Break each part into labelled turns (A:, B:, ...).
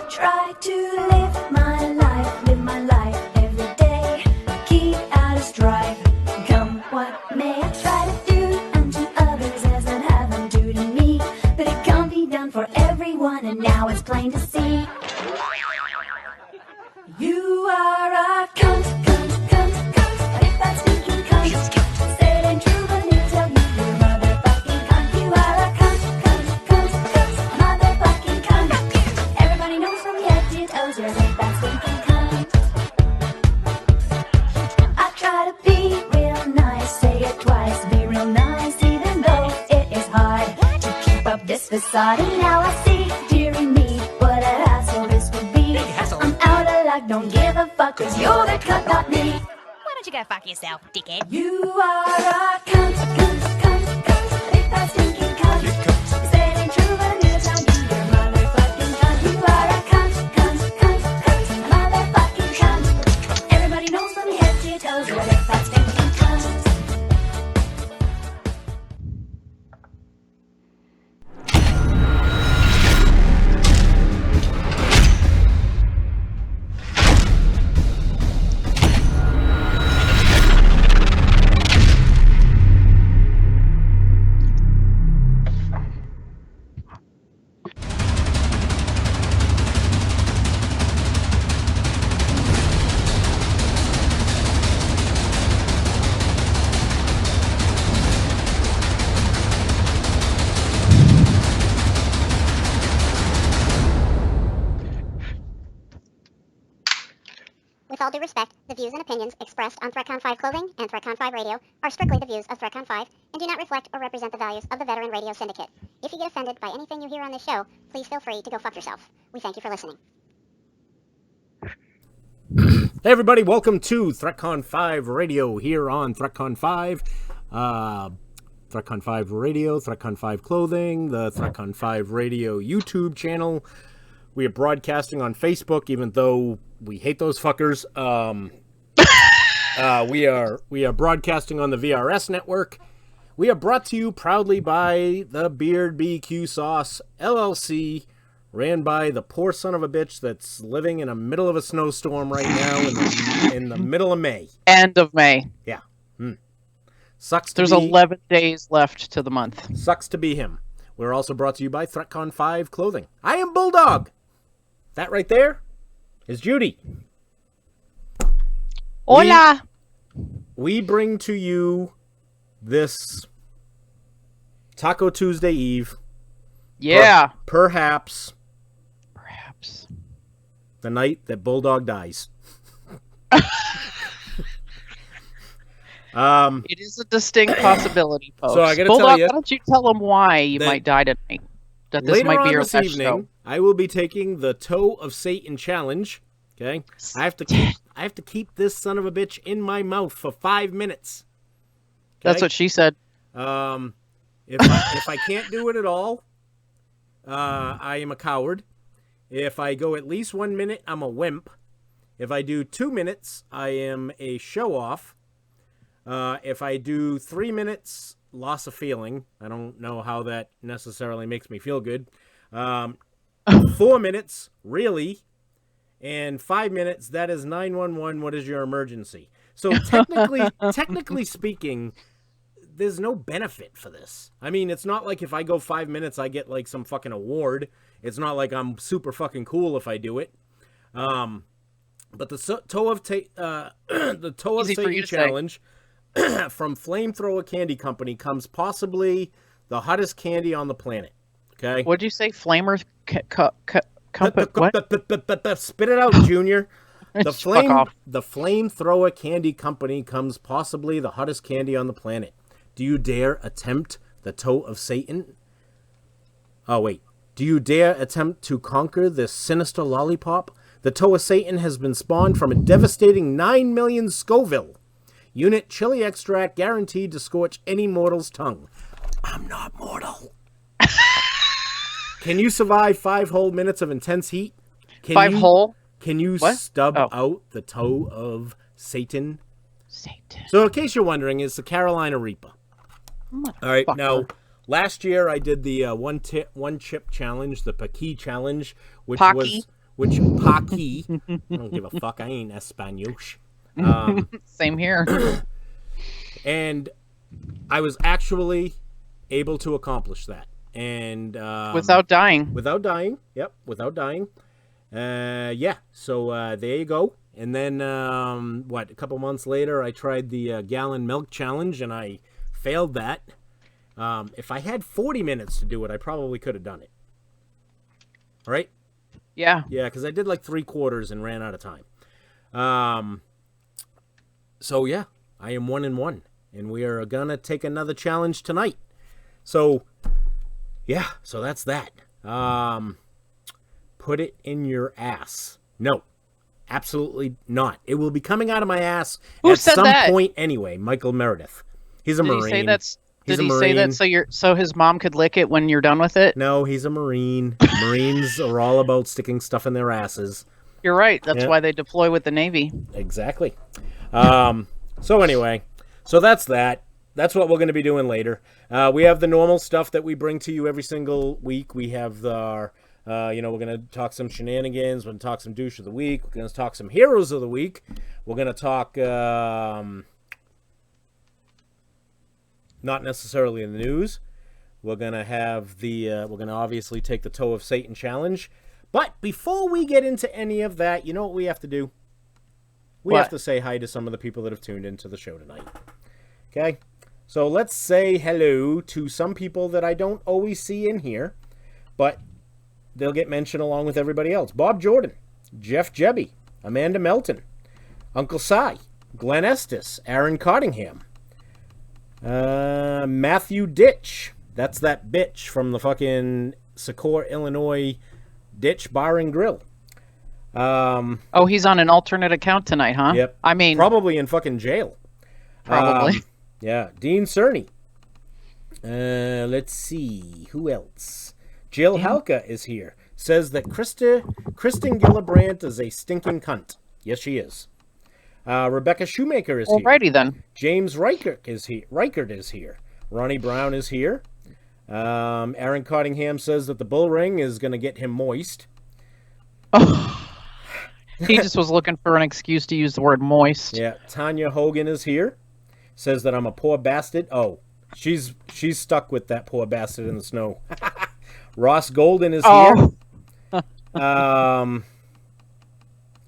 A: Try to live my life every day. Keep out of strife, come what may. I try to do unto others as I'd have them do to me. But it can't be done for everyone, and now it's plain to see. You are a cunt, but if that's stinking cunt, say it ain't true, but he'll tell you you're a motherfucking cunt. You are a cunt, motherfucking cunt. Everybody knows from your head to your toes you're a big bad stinking cunt. I try to be real nice, say it twice, be real nice, even though it is hard to keep up this facade. And now I see, dearie me, what a hassle this would be. I'm out of luck, don't give a fuck, cause you're the cunt, not me.
B: Why don't you go fuck yourself, dickhead?
A: You are a cunt, if that's stinking cunt. Say it ain't true, but he'll tell you you're a motherfucking cunt. You are a cunt, motherfucking cunt. Everybody knows from your head to your toes you're a big fat stinking cunt.
C: With all due respect, the views and opinions expressed on Threatcon 5 clothing and Threatcon 5 radio are strictly the views of Threatcon 5 and do not reflect or represent the values of the Veteran Radio Syndicate. If you get offended by anything you hear on this show, please feel free to go fuck yourself. We thank you for listening.
D: Hey everybody, welcome to Threatcon 5 Radio here on Threatcon 5. Threatcon 5 Radio, Threatcon 5 Clothing, the Threatcon 5 Radio YouTube channel. We are broadcasting on Facebook, even though we hate those fuckers. We are broadcasting on the VRS network. We are brought to you proudly by the Beard BQ Sauce LLC, ran by the poor son of a bitch that's living in the middle of a snowstorm right now in the middle of May.
E: End of May.
D: Yeah. Sucks.
E: There's 11 days left to the month.
D: Sucks to be him. We're also brought to you by Threatcon 5 Clothing. I am Bulldog. That right there is Judy.
E: Hola.
D: We bring to you this Taco Tuesday Eve.
E: Yeah.
D: Perhaps the night that Bulldog dies.
E: It is a distinct possibility, folks.
D: So I gotta
E: Bulldog,
D: tell you,
E: why don't you tell them why you might die tonight? That this might be your last show.
D: I will be taking the Toe of Satan challenge. Okay, I have to keep this son of a bitch in my mouth for 5 minutes. Okay?
E: That's what she said.
D: If I can't do it at all, I am a coward. If I go at least 1 minute, I'm a wimp. If I do 2 minutes, I am a show-off. If I do 3 minutes, loss of feeling. I don't know how that necessarily makes me feel good. 4 minutes, really. And 5 minutes, that is 911. What is your emergency? So technically speaking, there's no benefit for this. I mean, it's not like if I go 5 minutes, I get like some fucking award. It's not like I'm super fucking cool if I do it. But the Toe of Satan challenge from Flamethrower Candy Company comes possibly the hottest candy on the planet. Okay.
E: What'd you say? Flamers company? What?
D: Spit it out, Junior. The Flamethrower Candy Company comes possibly the hottest candy on the planet. Do you dare attempt the Toe of Satan? Oh, wait. Do you dare attempt to conquer this sinister lollipop? The Toe of Satan has been spawned from a devastating 9 million Scoville unit chili extract guaranteed to scorch any mortal's tongue. I'm not mortal. Can you survive 5 whole minutes of intense heat? Can you stub out the Toe of Satan? So in case you're wondering, it's the Carolina Reaper. All right, now, last year I did the one chip challenge, the Paki challenge, which which Paqui. I don't give a fuck. I ain't Spanish.
E: Same here.
D: And I was actually able to accomplish that. And
E: Without dying.
D: Without dying. Yep, without dying. Yeah, so there you go. And then, a couple months later, I tried the gallon milk challenge, and I failed that. If I had 40 minutes to do it, I probably could have done it. Right?
E: Yeah.
D: Yeah, because I did like 3/4 and ran out of time. So, yeah, I am 1-1, and we are going to take another challenge tonight. So, yeah, so that's that. Put it in your ass. No. Absolutely not. It will be coming out of my ass at some point anyway. Michael Meredith. He's a Marine.
E: Did he say that so his mom could lick it when you're done with it?
D: No, he's a Marine. Marines are all about sticking stuff in their asses.
E: You're right. That's why they deploy with the Navy.
D: Exactly. So anyway, so that's that. That's what we're going to be doing later. We have the normal stuff that we bring to you every single week. We have our... we're going to talk some shenanigans. We're going to talk some douche of the week. We're going to talk some heroes of the week. We're going to talk, not necessarily in the news. We're going to have we're going to obviously take the Toe of Satan challenge. But before we get into any of that, you know what we have to do? We have to say hi to some of the people that have tuned into the show tonight. Okay? So let's say hello to some people that I don't always see in here, but they'll get mentioned along with everybody else. Bob Jordan, Jeff Jebby, Amanda Melton, Uncle Cy, Glenn Estes, Aaron Cottingham, Matthew Ditch. That's that bitch from the fucking Secor, Illinois Ditch Bar and Grill.
E: He's on an alternate account tonight, huh?
D: Yep.
E: I mean...
D: Probably in fucking jail.
E: Probably.
D: Yeah. Dean Cerny. Let's see. Who else? Jill Halka is here. Says that Kristen Gillibrand is a stinking cunt. Yes, she is. Rebecca Shoemaker is here.
E: Alrighty then.
D: James Reichert is here. Ronnie Brown is here. Aaron Cottingham says that the bull ring is going to get him moist.
E: He just was looking for an excuse to use the word moist.
D: Yeah. Tanya Hogan is here. Says that I'm a poor bastard. Oh, she's stuck with that poor bastard in the snow. Ross Golden is here.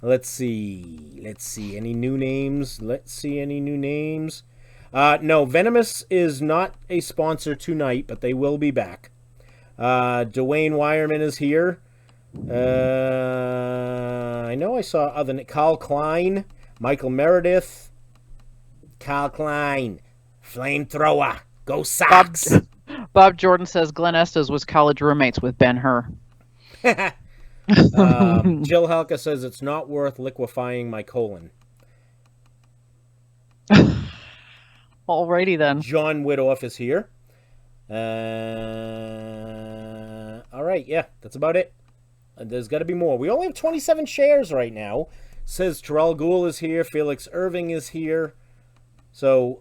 D: Let's see. Any new names? No, Venomous is not a sponsor tonight, but they will be back. Dwayne Wireman is here. I know I saw other Carl Klein, Michael Meredith. Carl Klein, flamethrower, go Sox.
E: Bob Jordan says Glenn Estes was college roommates with Ben Hur.
D: Jill Halka says it's not worth liquefying my colon.
E: Alrighty then.
D: John Widoff is here. All right, yeah, that's about it. There's got to be more. We only have 27 shares right now. Says Terrell Gould is here. Felix Irving is here. So,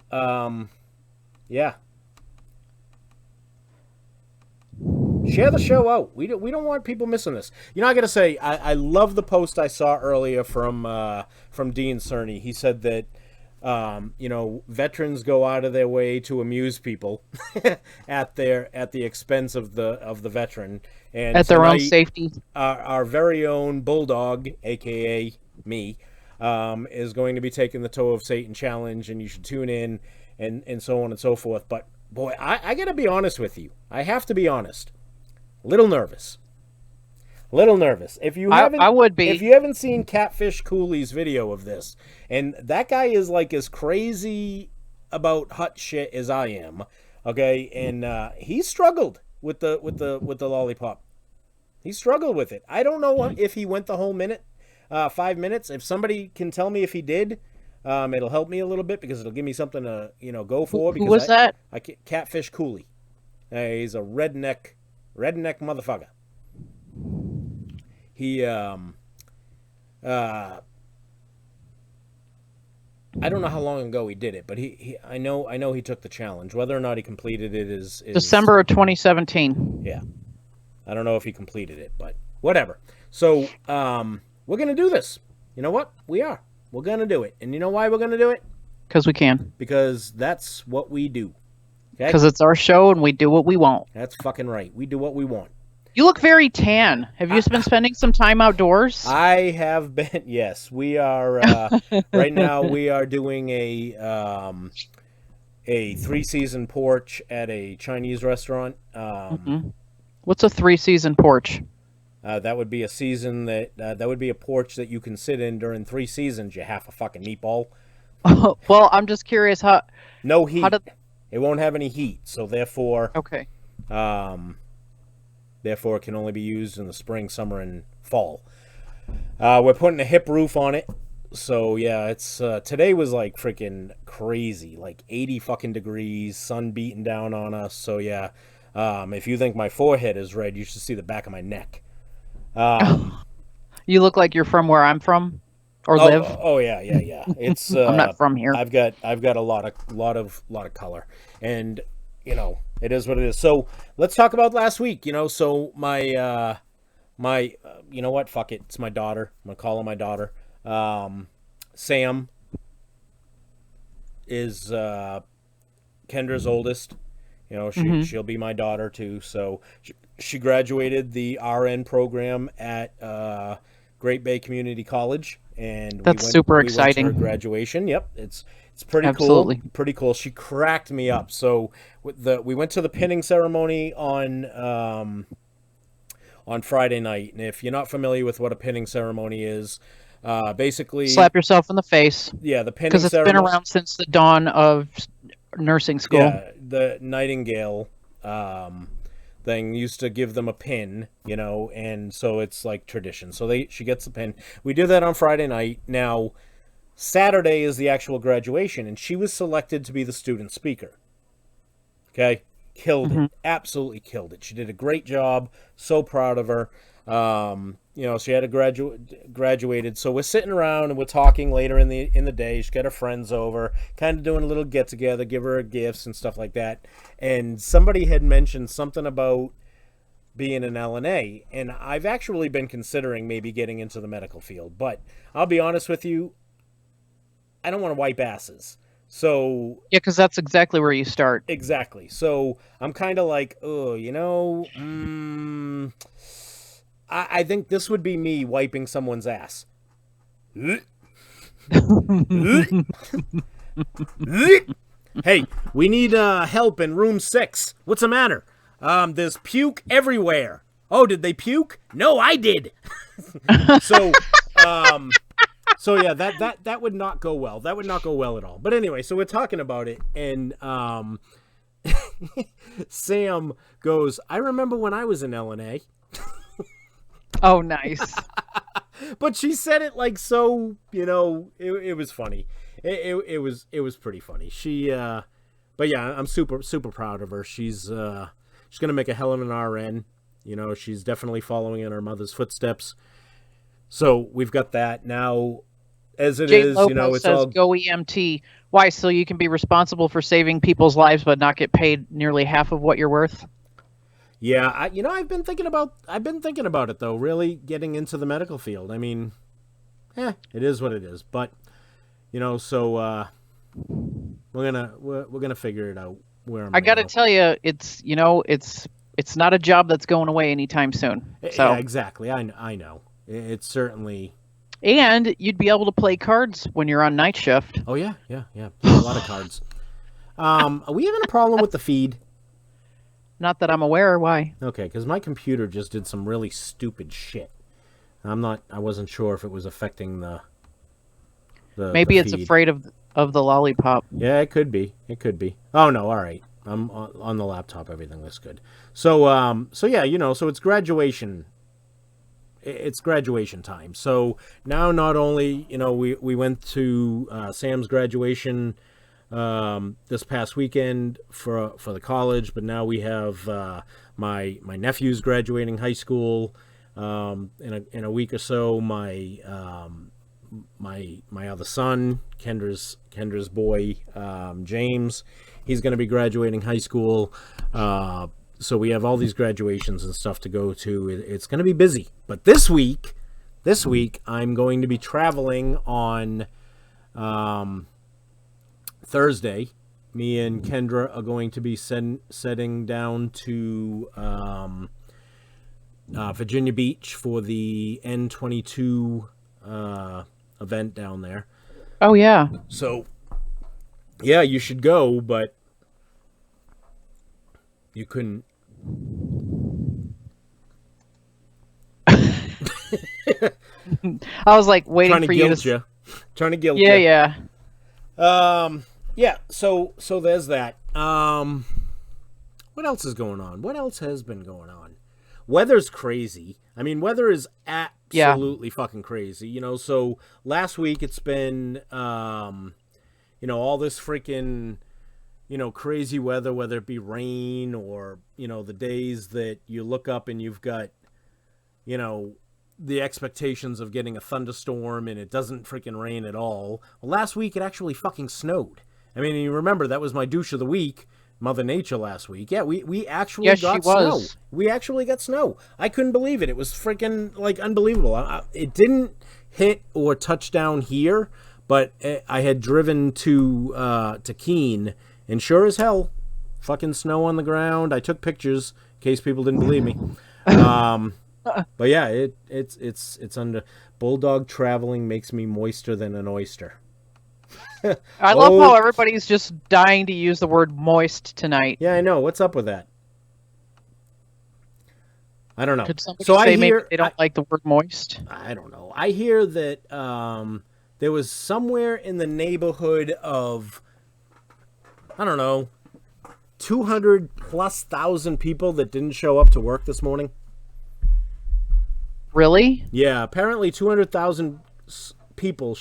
D: yeah. Share the show out. We don't want people missing this. You know, I got to say, I love the post I saw earlier from Dean Cerny. He said that, veterans go out of their way to amuse people at the expense of the veteran. And
E: at their own safety.
D: Our very own Bulldog, a.k.a. me, is going to be taking the Toe of Satan challenge, and you should tune in and so on and so forth. But, boy, I got to be honest with you. I have to be honest. Little nervous. If you haven't,
E: I would be.
D: If you haven't seen Catfish Cooley's video of this, and that guy is like as crazy about hut shit as I am, okay, and he struggled with the lollipop. He struggled with it. I don't know if he went the whole 5 minutes. If somebody can tell me if he did, it'll help me a little bit because it'll give me something to go for.
E: Who was that?
D: Catfish Cooley. He's a redneck motherfucker. He I don't know how long ago he did it, but I know he took the challenge. Whether or not he completed it is
E: December of 2017.
D: Yeah. I don't know if he completed it, but whatever. So we're gonna do this. You know what? We are. We're gonna do it. And you know why we're gonna do it?
E: Because we can.
D: Because that's what we do. Okay?
E: Because it's our show and we do what we want.
D: That's fucking right. We do what we want.
E: You look very tan. Have you been spending some time outdoors?
D: I have been. Yes, we are. Right now, we are doing a 3-season porch at a Chinese restaurant.
E: What's a 3-season porch?
D: That would be a season that would be a porch that you can sit in during 3 seasons. You half a fucking meatball.
E: Well, I'm just curious how.
D: No heat. It won't have any heat, so therefore.
E: Okay.
D: Therefore, it can only be used in the spring, summer, and fall. We're putting a hip roof on it. So, yeah, it's today was like freaking crazy. Like 80 fucking degrees, sun beating down on us. So, yeah, if you think my forehead is red, you should see the back of my neck.
E: You look like you're from where I'm from or live.
D: Oh, yeah. It's
E: I'm not from here.
D: I've got a lot of color. And, you know, it is what it is. So let's talk about last week. You know, so my you know what? Fuck it. It's my daughter. I'm gonna call her my daughter. Sam is Kendra's oldest. You know, she'll be my daughter too. So she graduated the RN program at Great Bay Community College, and
E: that's super exciting.
D: We went to her graduation. Yep, it's pretty
E: Absolutely.
D: cool. Pretty cool. She cracked me up. So we went to the pinning ceremony on Friday night, and if you're not familiar with what a pinning ceremony is, basically
E: slap yourself in the face.
D: Yeah, the pinning
E: because it's been around since the dawn of nursing school.
D: Yeah, the Nightingale thing used to give them a pin, you know, and so it's like tradition. So she gets the pin. We did that on Friday night. Now, Saturday is the actual graduation, and she was selected to be the student speaker. Okay? Killed it. Absolutely killed it. She did a great job. So proud of her. You know, she had graduated. So we're sitting around and we're talking later in the day. She's got her friends over, kind of doing a little get together, give her gifts and stuff like that. And somebody had mentioned something about being an LNA, and I've actually been considering maybe getting into the medical field. But I'll be honest with you, I don't want to wipe asses. So
E: yeah, because that's exactly where you start.
D: Exactly. So I'm kind of like, oh, you know, I think this would be me wiping someone's ass. Hey, we need help in room 6. What's the matter? There's puke everywhere. Oh, did they puke? No, I did. So yeah, that would not go well. That would not go well at all. But anyway, so we're talking about it, and Sam goes, I remember when I was in LNA.
E: Oh, nice.
D: But she said it like so, you know, it was funny. It was pretty funny. She but yeah, I'm super proud of her. She's gonna make a hell of an RN. You know, she's definitely following in her mother's footsteps. So we've got that now. As it is,
E: Lopez,
D: you know, it's
E: says,
D: all
E: go EMT. Why? So you can be responsible for saving people's lives, but not get paid nearly half of what you're worth.
D: Yeah, I've been thinking about it though. Really getting into the medical field. I mean, it is what it is. But you know, so we're gonna figure it out.
E: I got to tell you, it's not a job that's going away anytime soon. So
D: yeah, exactly. I know. It's certainly.
E: And you'd be able to play cards when you're on night shift.
D: Oh yeah. A lot of cards. Are we having a problem with the feed?
E: Not that I'm aware. Why?
D: Okay, because my computer just did some really stupid shit. I wasn't sure if it was affecting the
E: Maybe it's
D: feed.
E: afraid of the lollipop.
D: Yeah, it could be. Oh no, all right. I'm on the laptop. Everything looks good. So yeah, you know, so it's graduation. It's graduation time. So now, not only, you know, we went to Sam's graduation this past weekend for the college, but now we have my nephew's graduating high school in a week or so. My other son, Kendra's boy, James, he's going to be graduating high school. so we have all these graduations and stuff to go to. It's going to be busy. But this week, I'm going to be traveling on Thursday. Me and Kendra are going to be setting down to Virginia Beach for the N22 event down there.
E: Oh, yeah.
D: So, yeah, you should go, but you couldn't.
E: I was like waiting
D: Trying to
E: for you
D: guilt
E: to.
D: you. Trying to guilt
E: Yeah,
D: you.
E: yeah.
D: Yeah, so there's that. What else is going on? What else has been going on? Weather's crazy. I mean, weather is absolutely fucking crazy. You know, so last week it's been, you know, all this freaking, you know, crazy weather, whether it be rain or, you know, the days that you look up and you've got, you know, the expectations of getting a thunderstorm and it doesn't freaking rain at all. Well, last week it actually fucking snowed. I mean, you remember that was my douche of the week, Mother Nature last week. Yeah, we actually got snow. We actually got snow. I couldn't believe it. It was freaking like unbelievable. It didn't hit or touch down here, but I had driven to Keene, and sure as hell, fucking snow on the ground. I took pictures in case people didn't believe me. But yeah, it's under bulldog traveling makes me moister than an oyster.
E: I love how everybody's just dying to use the word moist tonight.
D: Yeah, I know. What's up with that? I don't know.
E: Could somebody
D: So
E: say
D: I hear
E: maybe they don't like the word moist?
D: I don't know. I hear that there was somewhere in the neighborhood of, I don't know, 200,000+ people that didn't show up to work this morning.
E: Really?
D: Yeah, apparently 200,000 people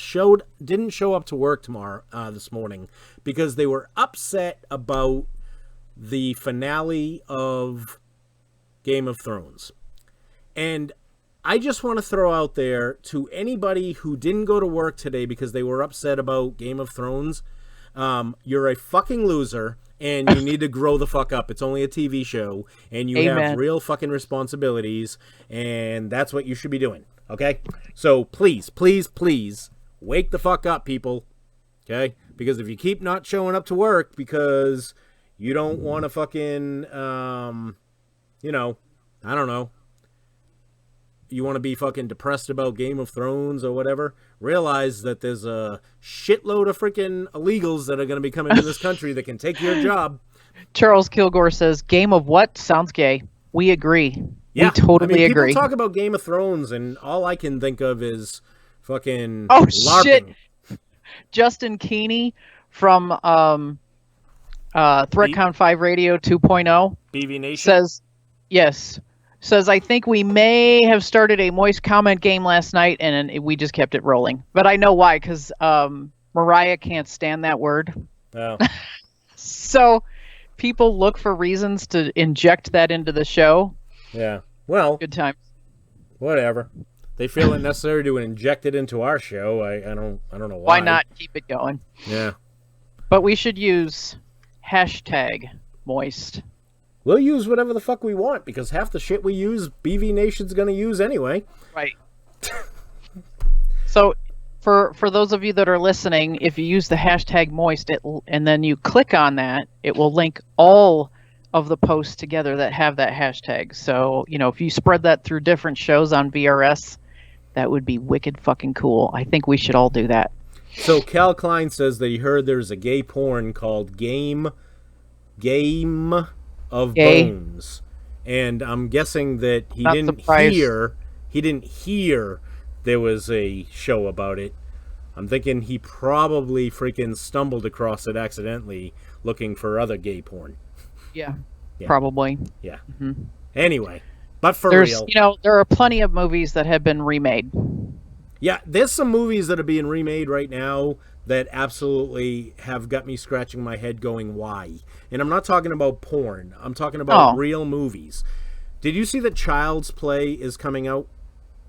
D: didn't show up to work this morning because they were upset about the finale of Game of Thrones. And I just want to throw out there to anybody who didn't go to work today because they were upset about Game of Thrones, you're a fucking loser and you need to grow the fuck up. It's only a TV show and you have real fucking responsibilities, and that's what you should be doing. Okay? So please, please, please wake the fuck up, people. Okay? Because if you keep not showing up to work because you don't want to fucking, you know, I don't know, you want to be fucking depressed about Game of Thrones or whatever, realize that there's a shitload of freaking illegals that are going to be coming to this country that can take your job.
E: Charles Kilgore says, Game of what? Sounds gay. We agree.
D: Yeah,
E: we totally agree.
D: People talk about Game of Thrones, and all I can think of is fucking
E: LARPing. Shit. Justin Keeney from Threatcon 5 Radio 2.0
D: BV Nation
E: says, yes. Says, I think we may have started a moist comment game last night, and we just kept it rolling. But I know why, because Mariah can't stand that word.
D: Oh.
E: So people look for reasons to inject that into the show.
D: Yeah. Well,
E: good times.
D: Whatever. They feel it necessary to inject it into our show. I don't know why.
E: Why not keep it going?
D: Yeah.
E: But we should use hashtag moist.
D: We'll use whatever the fuck we want because half the shit we use, BV Nation's going to use anyway.
E: Right. So, for those of you that are listening, if you use the hashtag moist and then you click on that, it will link all of the posts together that have that hashtag. So, you know, if you spread that through different shows on VRS, that would be wicked fucking cool. I think we should all do that.
D: So, Cal Klein says that he heard there's a gay porn called Game of Bones, and I'm guessing that he didn't hear there was a show about it. I'm thinking he probably freaking stumbled across it accidentally looking for other gay porn.
E: Yeah. Probably.
D: Yeah.
E: Mm-hmm.
D: Anyway, but real,
E: you know, there are plenty of movies that have been remade.
D: Yeah, there's some movies that are being remade right now that absolutely have got me scratching my head going, why? And I'm not talking about porn. I'm talking about real movies. Did you see that Child's Play is coming out?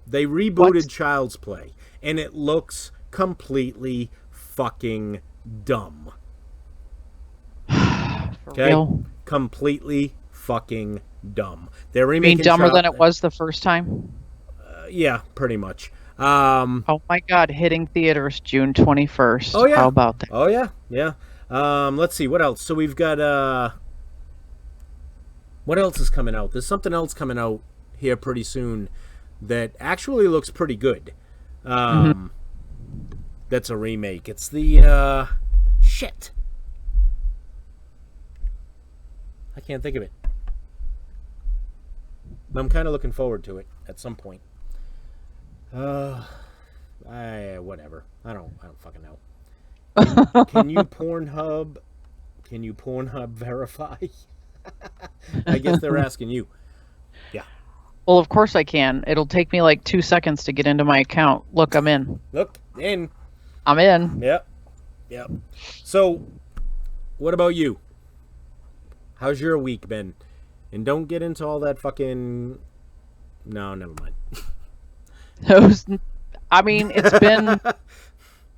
D: They rebooted Child's Play, and it looks completely fucking dumb. Okay?
E: Real?
D: Completely fucking dumb. They're
E: You mean
D: remaking
E: dumber than it was the first time?
D: Yeah, pretty much.
E: Oh my God, hitting theaters June 21st.
D: Oh yeah.
E: How about that?
D: Oh yeah, yeah. Let's see what else. So we've got what else is coming out? There's something else coming out here pretty soon that actually looks pretty good. That's a remake. It's the shit. I can't think of it. I'm kind of looking forward to it at some point. Whatever. I don't fucking know. Can you Pornhub verify? I guess they're asking you. Yeah.
E: Well, of course I can. It'll take me like 2 seconds to get into my account. Look, I'm in.
D: Look in.
E: I'm in.
D: Yep. Yep. So, what about you? How's your week been? And don't get into all that fucking... No, never mind.
E: I mean,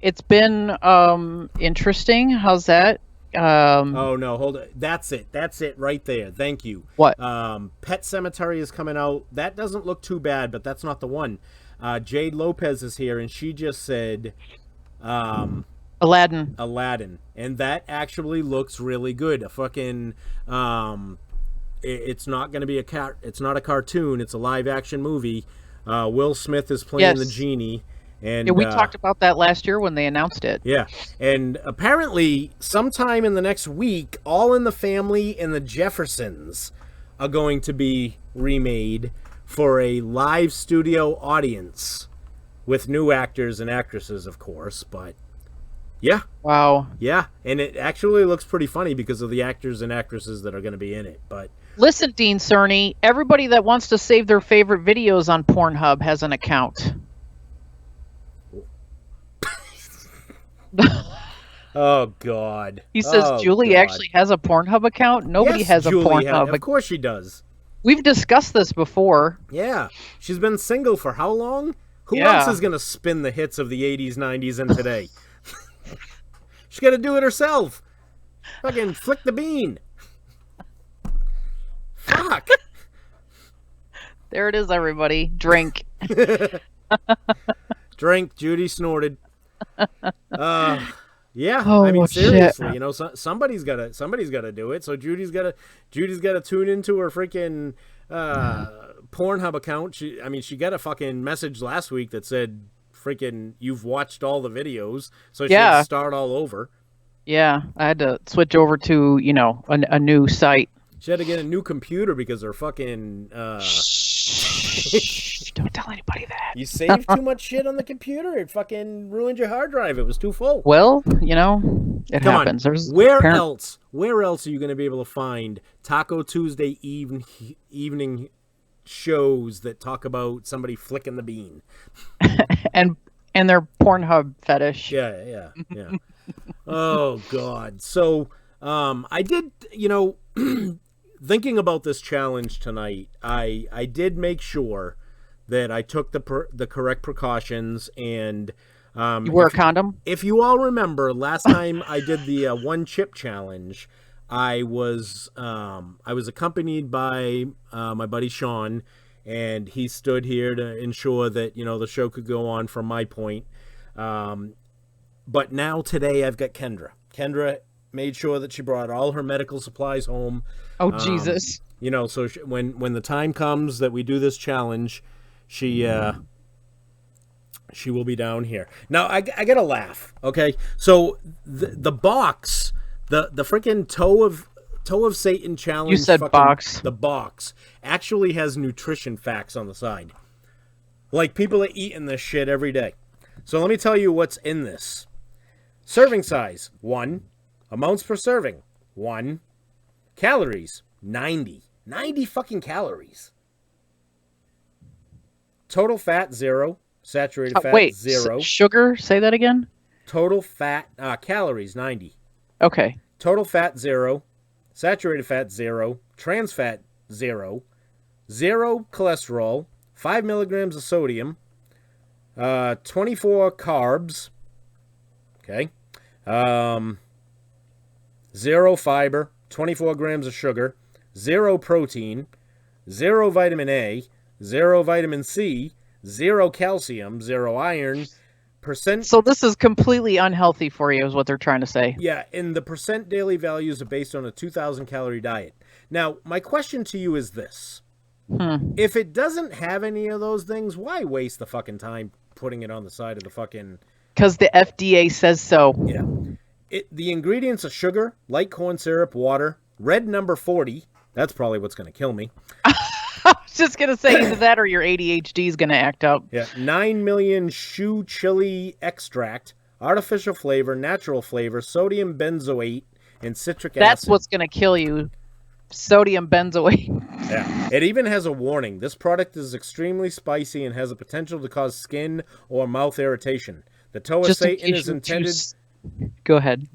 E: it's been interesting. How's that?
D: Oh no, hold it. That's it right there. Thank you.
E: What?
D: Pet Cemetery is coming out. That doesn't look too bad, but that's not the one. Jade Lopez is here, and she just said
E: Aladdin.
D: And that actually looks really good. A fucking it's not going to be it's not a cartoon. It's a live action movie. Will Smith is playing the genie. And
E: yeah, we talked about that last year when they announced it.
D: Yeah, and apparently sometime in the next week, All in the Family and the Jeffersons are going to be remade for a live studio audience with new actors and actresses, of course, but yeah.
E: Wow.
D: Yeah, and it actually looks pretty funny because of the actors and actresses that are going to be in it, but...
E: Listen, Dean Cerny, everybody that wants to save their favorite videos on Pornhub has an account.
D: Oh, God.
E: He says Julie actually has a Pornhub account? Nobody has a Pornhub.
D: Of course she does.
E: We've discussed this before.
D: Yeah. She's been single for how long? Who else is going to spin the hits of the 80s, 90s, and today? She's got to do it herself. Fucking flick the bean. Fuck.
E: There it is, everybody. Drink.
D: Drink. Judy snorted. Yeah.
E: Oh,
D: I mean, seriously,
E: shit.
D: you know, somebody's got to do it. So Judy's got to tune into her freaking Pornhub account. She got a fucking message last week that said freaking you've watched all the videos, so she had to start all over. Yeah,
E: I had to switch over to, you know, a new site.
D: She had to get a new computer because her fucking
E: Shh, don't tell anybody that.
D: You saved too much shit on the computer. It fucking ruined your hard drive. It was too full.
E: Well, you know, it happens.
D: There's Where else are you going to be able to find Taco Tuesday evening shows that talk about somebody flicking the bean?
E: and their Pornhub fetish.
D: Yeah. Oh, God. So, I did, you know, thinking about this challenge tonight, I did make sure that I took the correct precautions, and
E: you wear a condom?
D: If you all remember, last time I did the one chip challenge, I was accompanied by my buddy Sean, and he stood here to ensure that, you know, the show could go on from my point. But now today I've got Kendra. Kendra made sure that she brought all her medical supplies home.
E: Oh, Jesus.
D: You know, so when the time comes that we do this challenge, she will be down here. Now, I got to laugh, okay? So the box, the freaking toe of Satan challenge.
E: You said box.
D: The box actually has nutrition facts on the side. Like, people are eating this shit every day. So let me tell you what's in this. Serving size, 1. Amounts per serving, 1. Calories, 90. 90 fucking calories. Total fat, 0. Saturated fat, 0.
E: Sugar? Say that again?
D: Total fat, calories, 90.
E: Okay.
D: Total fat, 0. Saturated fat, 0. Trans fat, 0. 0 cholesterol. 5 milligrams of sodium. 24 carbs. Okay. 0 fiber. 24 grams of sugar. 0 protein, 0 vitamin A, 0 vitamin C, 0 calcium, 0 iron, percent.
E: So this is completely unhealthy for you, is what they're trying to say.
D: Yeah, and the percent daily values are based on a 2,000 calorie diet. Now, my question to you is this. If it doesn't have any of those things, why waste the fucking time putting it on the side of the fucking...
E: Because the FDA says so.
D: Yeah. The ingredients are sugar, light corn syrup, water, red number 40. That's probably what's going to kill me.
E: I was just going to say either that or your ADHD is going to act up.
D: Yeah, 9 million shoe chili extract, artificial flavor, natural flavor, sodium benzoate, and citric acid.
E: That's what's going to kill you. Sodium benzoate.
D: Yeah. It even has a warning. This product is extremely spicy and has a potential to cause skin or mouth irritation. The toe of Satan is intended...
E: Go ahead.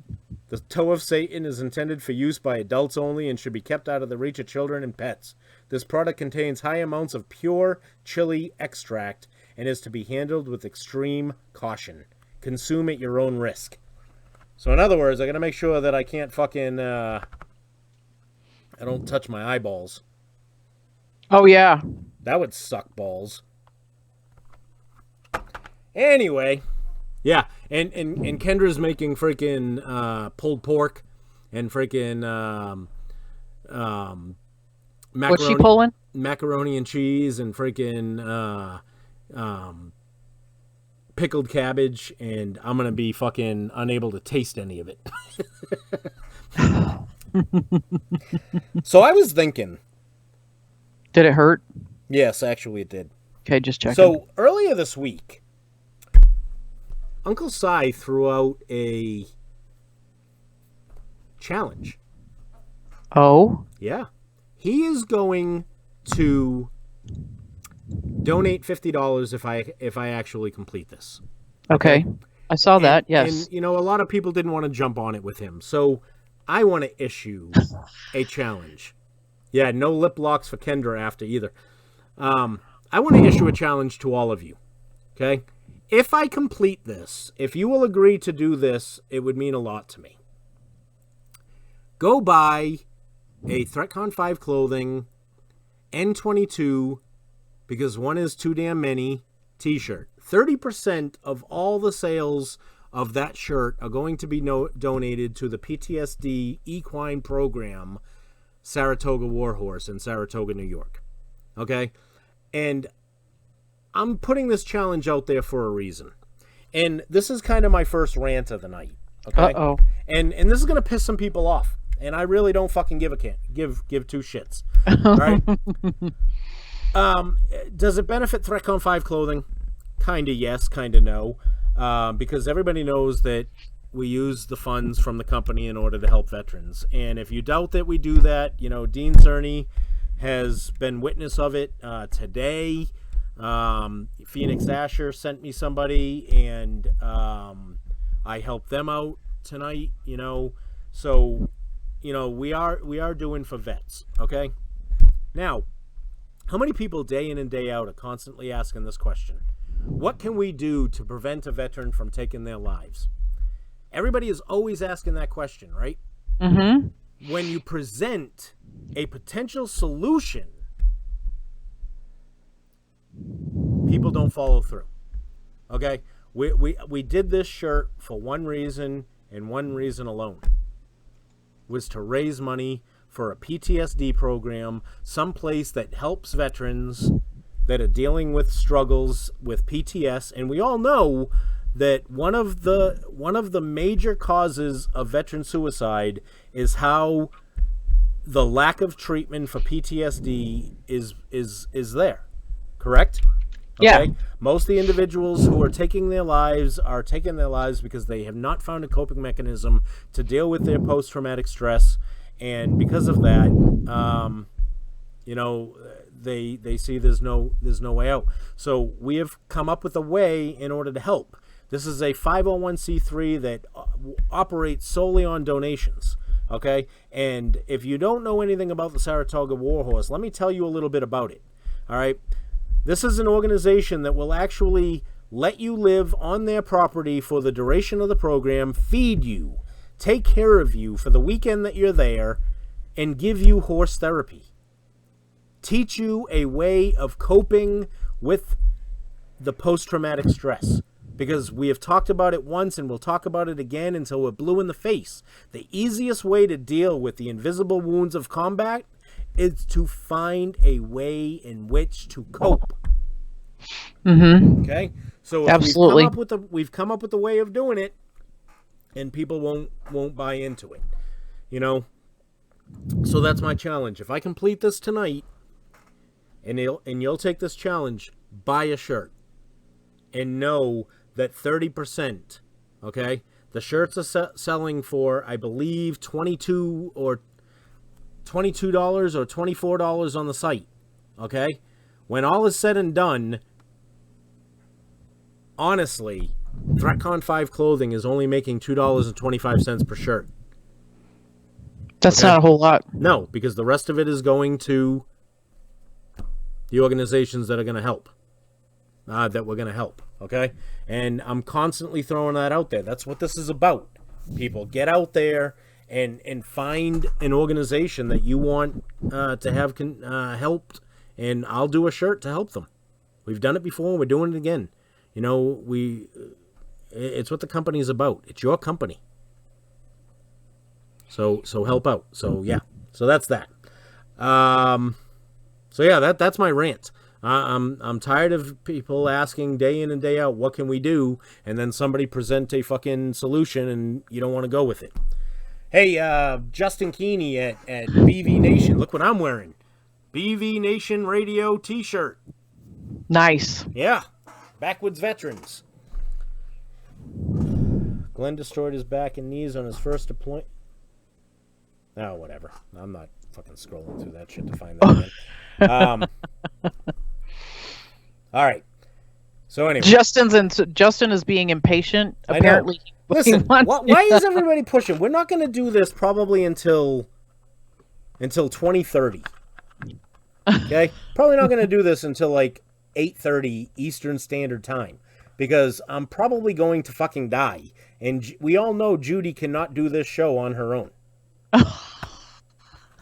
D: The toe of Satan is intended for use by adults only and should be kept out of the reach of children and pets. This product contains high amounts of pure chili extract and is to be handled with extreme caution. Consume at your own risk. So in other words, I got to make sure that I can't fucking... I don't touch my eyeballs.
E: Oh, yeah.
D: That would suck balls. Anyway, yeah, and Kendra's making freaking pulled pork and freaking macaroni.
E: What's she pulling?
D: Macaroni and cheese and freaking pickled cabbage, and I'm gonna be fucking unable to taste any of it. So I was thinking.
E: Did it hurt?
D: Yes, actually it did.
E: Okay, just checking.
D: So earlier this week, Uncle Si threw out a challenge.
E: Oh?
D: Yeah. He is going to donate $50 if I actually complete this.
E: Okay. I saw that, yes.
D: And, you know, a lot of people didn't want to jump on it with him. So I want to issue a challenge. Yeah, no lip locks for Kendra after either. I want to issue a challenge to all of you. Okay? If I complete this, if you will agree to do this, it would mean a lot to me. Go buy a Threatcon 5 clothing N22, because one is too damn many, t-shirt. 30% of all the sales of that shirt are going to be donated to the PTSD equine program, Saratoga Warhorse in Saratoga, New York. Okay? And I'm putting this challenge out there for a reason. And this is kind of my first rant of the night. Okay?
E: Uh-oh.
D: And this is going to piss some people off. And I really don't fucking give two shits. All right? Does it benefit Threatcon 5 clothing? Kind of yes, kind of no. Because everybody knows that we use the funds from the company in order to help veterans. And if you doubt that we do that, you know, Dean Cerny has been witness of it today. Phoenix Asher sent me somebody, and I helped them out tonight, you know. So, you know, we are doing for vets, okay? Now, how many people day in and day out are constantly asking this question? What can we do to prevent a veteran from taking their lives? Everybody is always asking that question, right?
E: Mm-hmm.
D: When you present a potential solution, people don't follow through. Okay? We did this shirt for one reason and one reason alone. Was to raise money for a PTSD program, someplace that helps veterans that are dealing with struggles with PTS. And we all know that one of the major causes of veteran suicide is how the lack of treatment for PTSD is there. Correct? Okay?
E: Yeah.
D: Most of the individuals who are taking their lives because they have not found a coping mechanism to deal with their post-traumatic stress, and because of that, you know, they see there's no way out. So we have come up with a way in order to help. This is a 501c3 that operates solely on donations. Okay, and if you don't know anything about the Saratoga Warhorse, let me tell you a little bit about it. All right. This is an organization that will actually let you live on their property for the duration of the program, feed you, take care of you for the weekend that you're there, and give you horse therapy. Teach you a way of coping with the post-traumatic stress. Because we have talked about it once and we'll talk about it again until we're blue in the face. The easiest way to deal with the invisible wounds of combat is to find a way in which to cope.
E: Mm-hmm.
D: Okay? So if
E: Absolutely.
D: we've come up with a way of doing it, and people won't buy into it. You know? So that's my challenge. If I complete this tonight, and you'll take this challenge, buy a shirt. And know that 30%, okay? The shirts are selling for, I believe, $22 or $24 on the site, okay? When all is said and done, honestly, Threatcon 5 clothing is only making $2.25 per shirt.
E: That's
D: Okay?
E: not a whole lot.
D: No, because the rest of it is going to the organizations that are going to help. That we're going to help, okay? And I'm constantly throwing that out there. That's what this is about. People, get out there and find an organization that you want to have helped, and I'll do a shirt to help them. We've done it before, we're doing it again. You know, it's what the company's about. It's your company. So help out. So yeah. So that's that. So yeah, that's my rant. I'm tired of people asking day in and day out, what can we do? And then somebody present a fucking solution and you don't want to go with it. Hey, Justin Keeney at BV Nation. Look what I'm wearing. BV Nation Radio t-shirt.
E: Nice.
D: Yeah. Backwoods Veterans. Glenn destroyed his back and knees on his first deployment. Oh, whatever. I'm not fucking scrolling through that shit to find that again. All right. So anyway,
E: Justin is being impatient. Apparently,
D: listen. Why is everybody pushing? We're not going to do this probably until 2030. Okay, probably not going to do this until like 8:30 Eastern Standard Time because I'm probably going to fucking die, and we all know Judy cannot do this show on her own.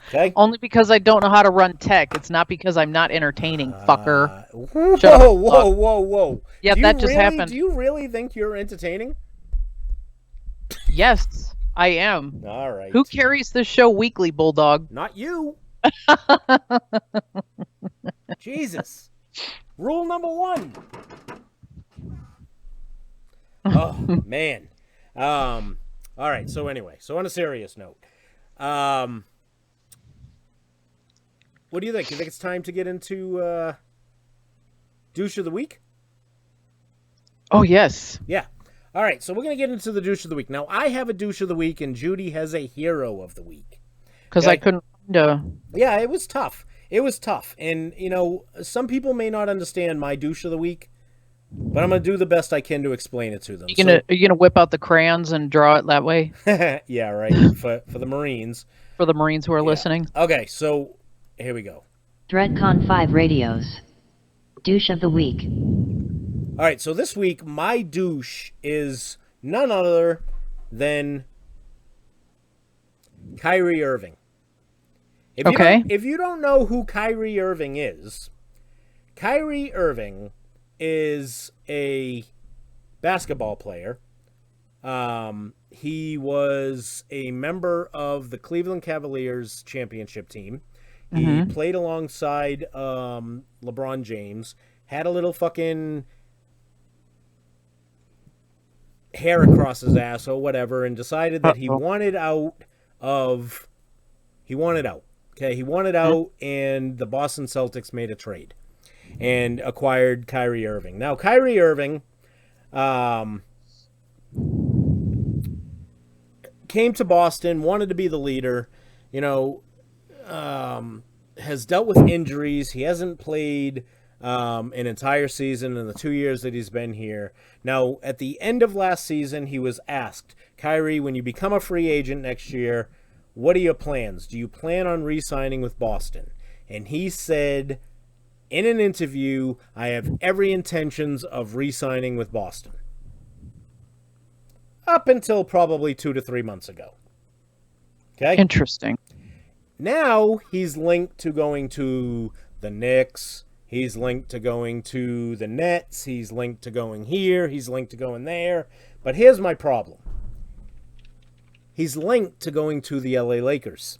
D: Okay.
E: Only because I don't know how to run tech. It's not because I'm not entertaining, fucker.
D: Whoa.
E: Yeah, that just happened.
D: Do you really think you're entertaining?
E: Yes, I am.
D: All right.
E: Who carries this show weekly, Bulldog?
D: Not you. Jesus. Rule number 1. Oh, man. All right. So anyway, on a serious note, what do you think? You think it's time to get into douche of the week?
E: Oh, yes.
D: Yeah. All right, so we're going to get into the douche of the week. Now, I have a douche of the week, and Judy has a hero of the week.
E: Because I couldn't find a...
D: Yeah, it was tough. And, you know, some people may not understand my douche of the week, but I'm going to do the best I can to explain it to them.
E: Are you gonna whip out the crayons and draw it that way?
D: Yeah, right, for the Marines.
E: For the Marines who are listening?
D: Okay, so here we go.
F: Threatcon 5 Radios. Douche of the Week.
D: All right, so this week, my douche is none other than Kyrie Irving. If you don't know who Kyrie Irving is a basketball player. He was a member of the Cleveland Cavaliers championship team. He played alongside LeBron James, had a little fucking hair across his ass or whatever, and decided that he wanted out. Okay, he wanted out, and the Boston Celtics made a trade and acquired Kyrie Irving. Now, Kyrie Irving came to Boston, wanted to be the leader, you know, has dealt with injuries. He hasn't played an entire season in the 2 years that he's been here. Now, at the end of last season, he was asked, Kyrie, when you become a free agent next year, what are your plans? Do you plan on re-signing with Boston? And he said in an interview, I have every intentions of re-signing with Boston. Up until probably 2 to 3 months ago. Okay?
E: Interesting.
D: Now he's linked to going to the Knicks. He's linked to going to the Nets. He's linked to going here. He's linked to going there. But here's my problem. He's linked to going to the LA Lakers.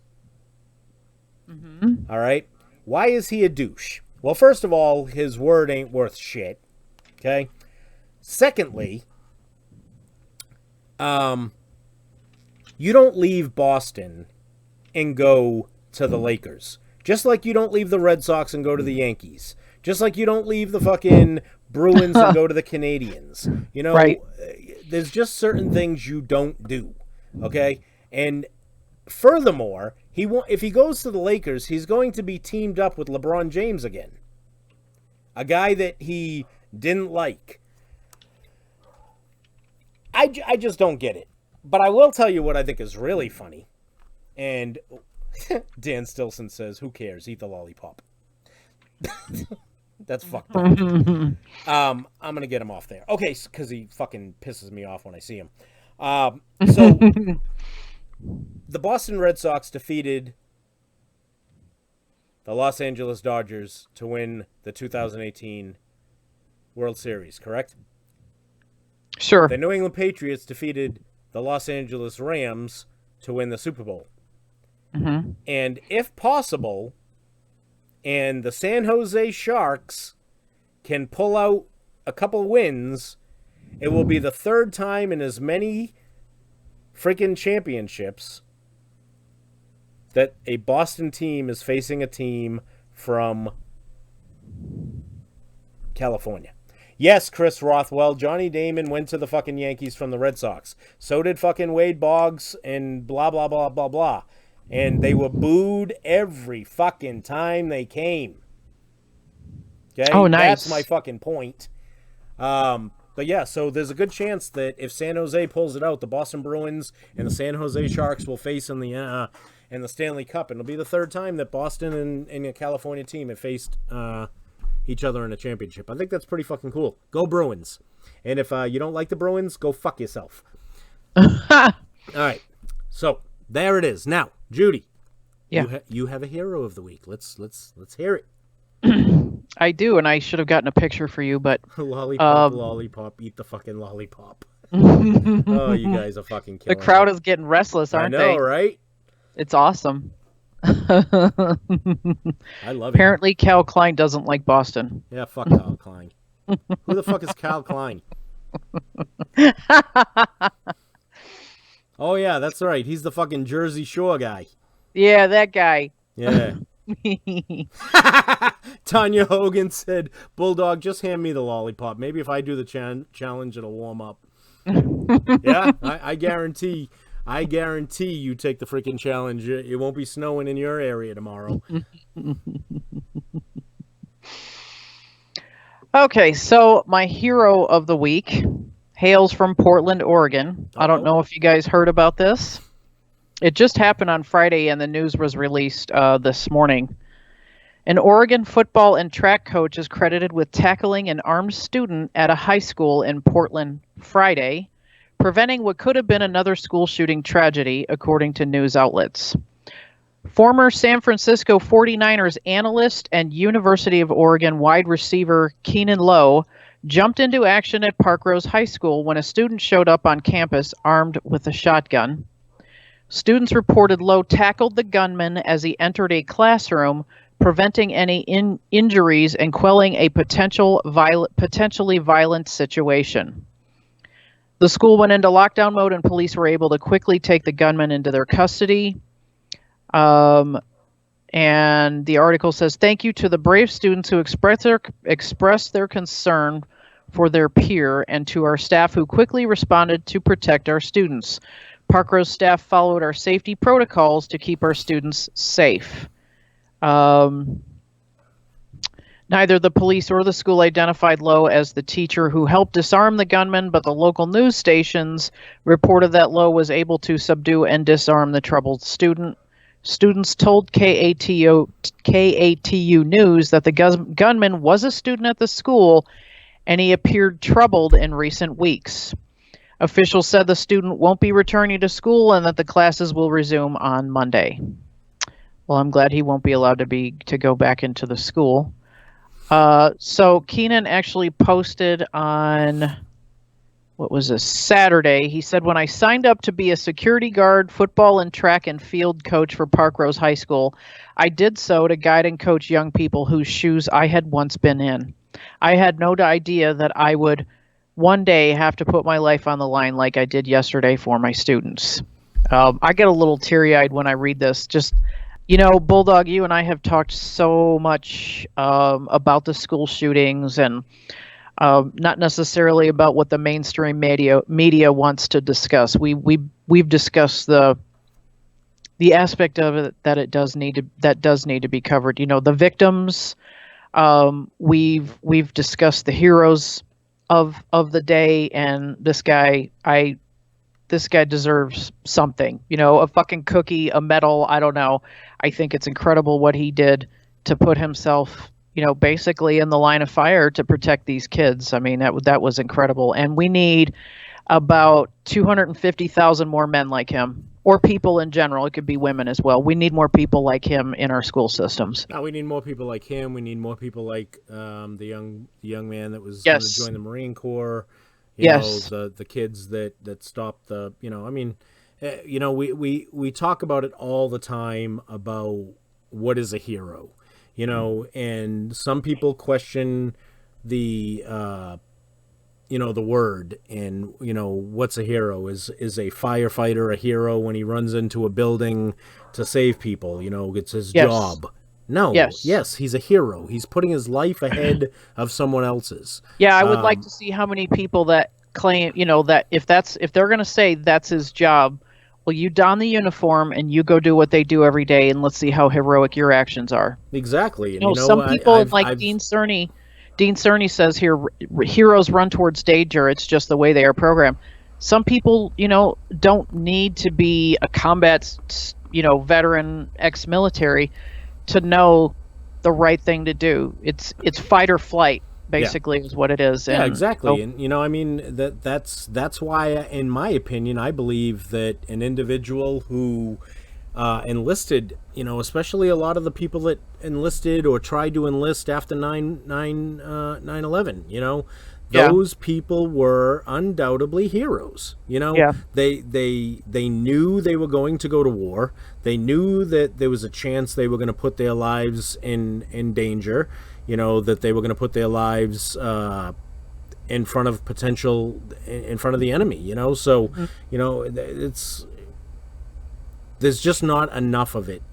D: All right? Why is he a douche? Well, first of all, his word ain't worth shit. Okay? Secondly, you don't leave Boston and go to the Lakers. Just like you don't leave the Red Sox and go to the Yankees. Just like you don't leave the fucking Bruins and go to the Canadians. You know,
E: Right.
D: There's just certain things you don't do. Okay? And furthermore, if he goes to the Lakers, he's going to be teamed up with LeBron James again. A guy that he didn't like. I just don't get it. But I will tell you what I think is really funny. And Dan Stilson says, who cares? Eat the lollipop. That's fucked up. I'm going to get him off there. Okay, because he fucking pisses me off when I see him. So, the Boston Red Sox defeated the Los Angeles Dodgers to win the 2018 World Series, correct?
E: Sure.
D: The New England Patriots defeated the Los Angeles Rams to win the Super Bowl. And if possible, and the San Jose Sharks can pull out a couple wins, it will be the third time in as many freaking championships that a Boston team is facing a team from California. Yes, Chris Rothwell, Johnny Damon went to the fucking Yankees from the Red Sox. So did fucking Wade Boggs and blah, blah, blah, blah, blah. And they were booed every fucking time they came. Okay?
E: Oh, nice.
D: That's my fucking point. But yeah, so there's a good chance that if San Jose pulls it out, the Boston Bruins and the San Jose Sharks will face in the Stanley Cup. And it'll be the third time that Boston and a California team have faced each other in a championship. I think that's pretty fucking cool. Go Bruins. And if you don't like the Bruins, go fuck yourself. All right. So there it is. Now, Judy.
E: Yeah.
D: You have a hero of the week. Let's hear it.
E: I do, and I should have gotten a picture for you, but
D: Lollipop, lollipop, eat the fucking lollipop. Oh, you guys are fucking killing
E: the crowd
D: me.
E: is getting restless, aren't
D: I know,
E: they?
D: right?
E: It's awesome.
D: I love it.
E: Apparently, Cal Klein doesn't like Boston.
D: Yeah, fuck Kyle Klein. Who the fuck is Kyle Klein? Oh, yeah, that's right. He's the fucking Jersey Shore guy.
E: Yeah, that guy.
D: Yeah. Tanya Hogan said, Bulldog, just hand me the lollipop. Maybe if I do the challenge, it'll warm up. Yeah, I guarantee you take the freaking challenge. It won't be snowing in your area tomorrow.
E: Okay, so my hero of the week hails from Portland, Oregon. I don't know if you guys heard about this. It just happened on Friday, and the news was released this morning. An Oregon football and track coach is credited with tackling an armed student at a high school in Portland Friday, preventing what could have been another school shooting tragedy, according to news outlets. Former San Francisco 49ers analyst and University of Oregon wide receiver Keenan Lowe jumped into action at Parkrose High School when a student showed up on campus armed with a shotgun. Students reported Lowe tackled the gunman as he entered a classroom, preventing any injuries and quelling a potentially violent situation. The school went into lockdown mode, and police were able to quickly take the gunman into their custody. And the article says, "Thank you to the brave students who expressed their concern for their peer, and to our staff who quickly responded to protect our students. Parkrose staff followed our safety protocols to keep our students safe." Neither the police or the school identified Lowe as the teacher who helped disarm the gunman, but the local news stations reported that Lowe was able to subdue and disarm the troubled student. Students told KATU News that the gunman was a student at the school, and he appeared troubled in recent weeks. Officials said the student won't be returning to school and that the classes will resume on Monday. Well, I'm glad he won't be allowed to go back into the school. So Keenan actually posted on, what was this, Saturday. He said, when I signed up to be a security guard, football and track and field coach for Park Rose High School, I did so to guide and coach young people whose shoes I had once been in. I had no idea that I would one day have to put my life on the line like I did yesterday for my students. I get a little teary-eyed when I read this. Just, Bulldog, you and I have talked so much about the school shootings and not necessarily about what the mainstream media wants to discuss. We've discussed the aspect of it that does need to be covered. The victims. We've discussed the heroes of the day, and this guy deserves something. A fucking cookie, a medal. I don't know. I think it's incredible what he did to put himself, basically in the line of fire to protect these kids. I mean, that was incredible. And we need about 250,000 more men like him, or people in general. It could be women as well. We need more people like him in our school systems.
D: No, we need more people like him. We need more people like the young man that was going to join the Marine Corps. You know, the kids that stopped the, we talk about it all the time about what is a hero, and some people question the the word, and what's a hero? Is a firefighter a hero when he runs into a building to save people? It's his job. No. Yes, he's a hero. He's putting his life ahead of someone else's.
E: Yeah, I would like to see how many people that claim, that if they're going to say that's his job, well, you don the uniform and you go do what they do every day, and let's see how heroic your actions are.
D: Exactly.
E: Some people Dean Cerny. Dean Cerny says here, heroes run towards danger. It's just the way they are programmed. Some people, don't need to be a combat, veteran, ex-military to know the right thing to do. It's fight or flight, basically, is what it is.
D: Yeah, exactly. And that's why, in my opinion, I believe that an individual who enlisted, especially a lot of the people that enlisted or tried to enlist after 9/11, those people were undoubtedly heroes. They knew they were going to go to war. They knew that there was a chance they were going to put their lives in danger. That they were going to put their lives in front of the enemy. So it's. There's just not enough of it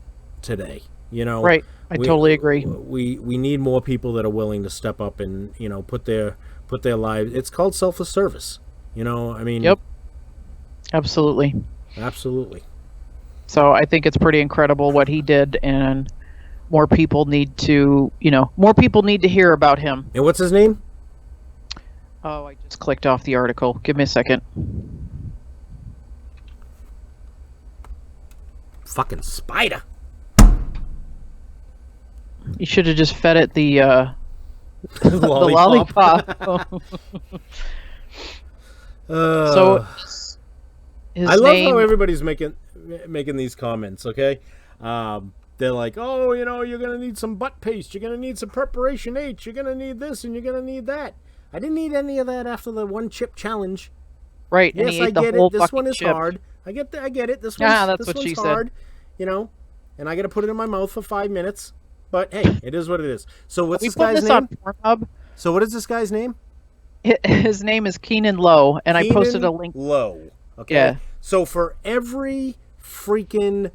D: today,
E: Right. I totally agree.
D: We need more people that are willing to step up and, put their lives. It's called selfless service.
E: Yep. Absolutely.
D: Absolutely.
E: So I think it's pretty incredible what he did, and more people need to hear about him.
D: And what's his name?
E: Oh, I just clicked off the article. Give me a second.
D: Fucking spider.
E: You should have just fed it the lollipop. So his
D: I love
E: name...
D: how everybody's making these comments. Okay, they're like, oh, you're gonna need some butt paste. You're gonna need some preparation H. You're gonna need this and you're gonna need that. I didn't need any of that after the one chip challenge.
E: Right.
D: Yes,
E: and he
D: I
E: ate the
D: get
E: whole
D: it. This one is
E: chip.
D: hard. I get it. This
E: That's what
D: one's
E: she
D: hard.
E: said.
D: And I got to put it in my mouth for 5 minutes. But hey, it is what it is. So what's
E: We
D: this
E: put
D: guy's
E: this
D: name?
E: on Pornhub.
D: So what is this guy's name?
E: His name is Keenan Lowe, and I posted a link.
D: Lowe. Okay.
E: Yeah.
D: So for every freaking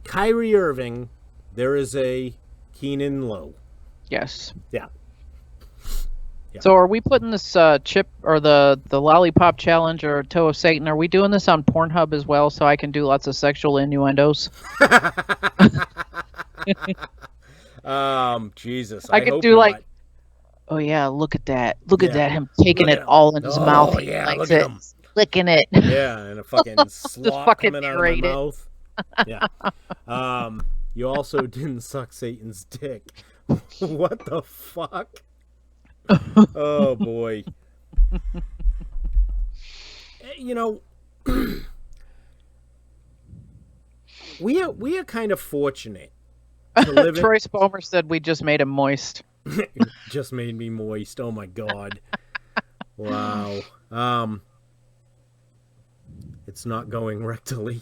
D: Kyrie Irving, there is a Keenan Lowe.
E: Yes.
D: Yeah.
E: So are we putting this chip or the lollipop challenge or toe of Satan? Are we doing this on Pornhub as well, so I can do lots of sexual innuendos?
D: Jesus.
E: I could
D: hope
E: do
D: not.
E: like, oh yeah, look at that. Look at that, him taking it all in his mouth. He
D: Yeah,
E: likes
D: look
E: it.
D: at him.
E: Licking it.
D: Yeah, and a fucking slop
E: fucking
D: coming out of my
E: narrate it.
D: mouth. Yeah. You also didn't suck Satan's dick. What the fuck? Oh boy. we are kind of fortunate to live in.
E: Troy Spomer said we just made him moist.
D: Just made me moist. Oh my god. Wow. It's not going rectally.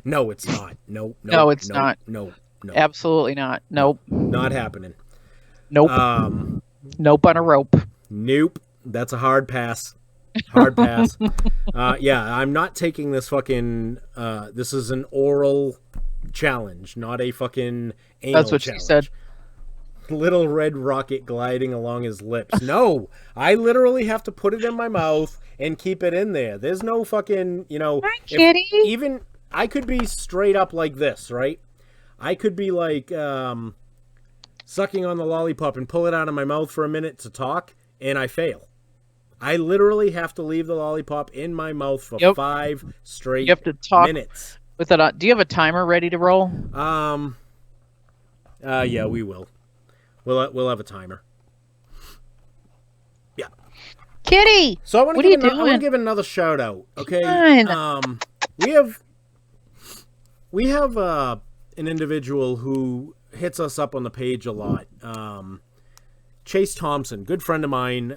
D: No, it's not. No,
E: it's not.
D: No.
E: Absolutely not. Nope.
D: Not happening.
E: Nope. Nope on a rope.
D: Nope. That's a hard pass. Hard pass. Yeah, I'm not taking this fucking. This is an oral challenge, not a fucking anal
E: That's what
D: challenge.
E: she said.
D: Little red rocket gliding along his lips. No, I literally have to put it in my mouth and keep it in there. There's no fucking,
E: Hi, kitty.
D: Even I could be straight up like this, right? I could be like sucking on the lollipop and pull it out of my mouth for a minute to talk, and I fail. I literally have to leave the lollipop in my mouth for 5 straight
E: You have to talk
D: minutes.
E: With it on. Do you have a timer ready to roll?
D: Yeah, we will. We'll have a timer. Yeah.
E: Kitty.
D: So I want
E: What are you
D: to
E: doing?
D: give another shout out. Okay.
E: Fine.
D: We have an individual who hits us up on the page a lot. Chase Thompson, good friend of mine,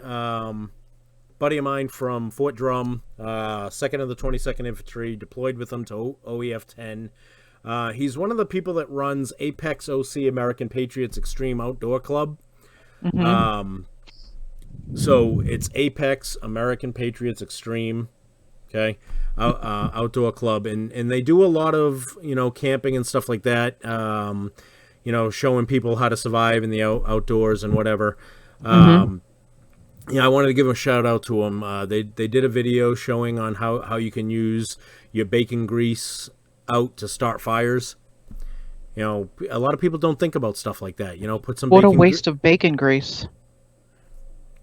D: buddy of mine from Fort Drum, 2nd of the 22nd Infantry, deployed with them to OEF 10. He's one of the people that runs Apex OC American Patriots Extreme Outdoor Club.
E: Mm-hmm.
D: So it's Apex American Patriots Extreme, okay, outdoor club, and they do a lot of camping and stuff like that. Showing people how to survive in the outdoors and whatever. I wanted to give a shout out to them. They did a video showing on how you can use your bacon grease out to start fires. A lot of people don't think about stuff like that. Put some.
E: What a waste of bacon grease.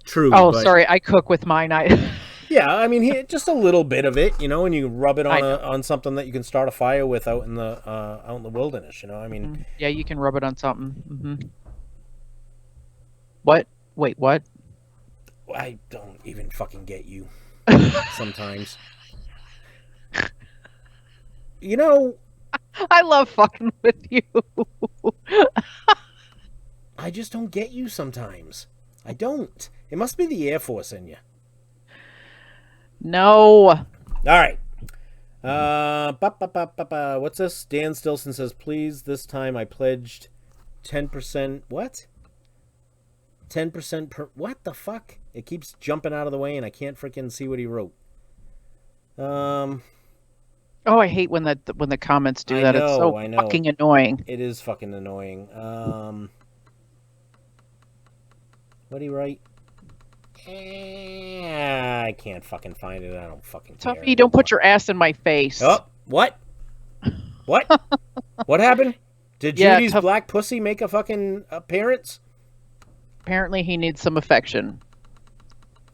D: True.
E: Oh, sorry, I cook with mine.
D: Yeah, I mean, just a little bit of it, and you rub it on something that you can start a fire with out in the wilderness. I mean.
E: Yeah, you can rub it on something. Mm-hmm. What? Wait, what?
D: I don't even fucking get you. Sometimes.
E: I love fucking with you.
D: I just don't get you sometimes. I don't. It must be the Air Force in you.
E: No.
D: All right. What's this? Dan Stilson says, please, this time I pledged 10%. What? 10% per... What the fuck? It keeps jumping out of the way and I can't freaking see what he wrote.
E: Oh, I hate when the comments do that. It's so fucking annoying.
D: It is fucking annoying. What do you write? I can't fucking find it. I don't fucking care.
E: Tuffy, don't put your ass in my face.
D: Oh, what? What? What happened? Did Judy's black pussy make a fucking appearance?
E: Apparently he needs some affection.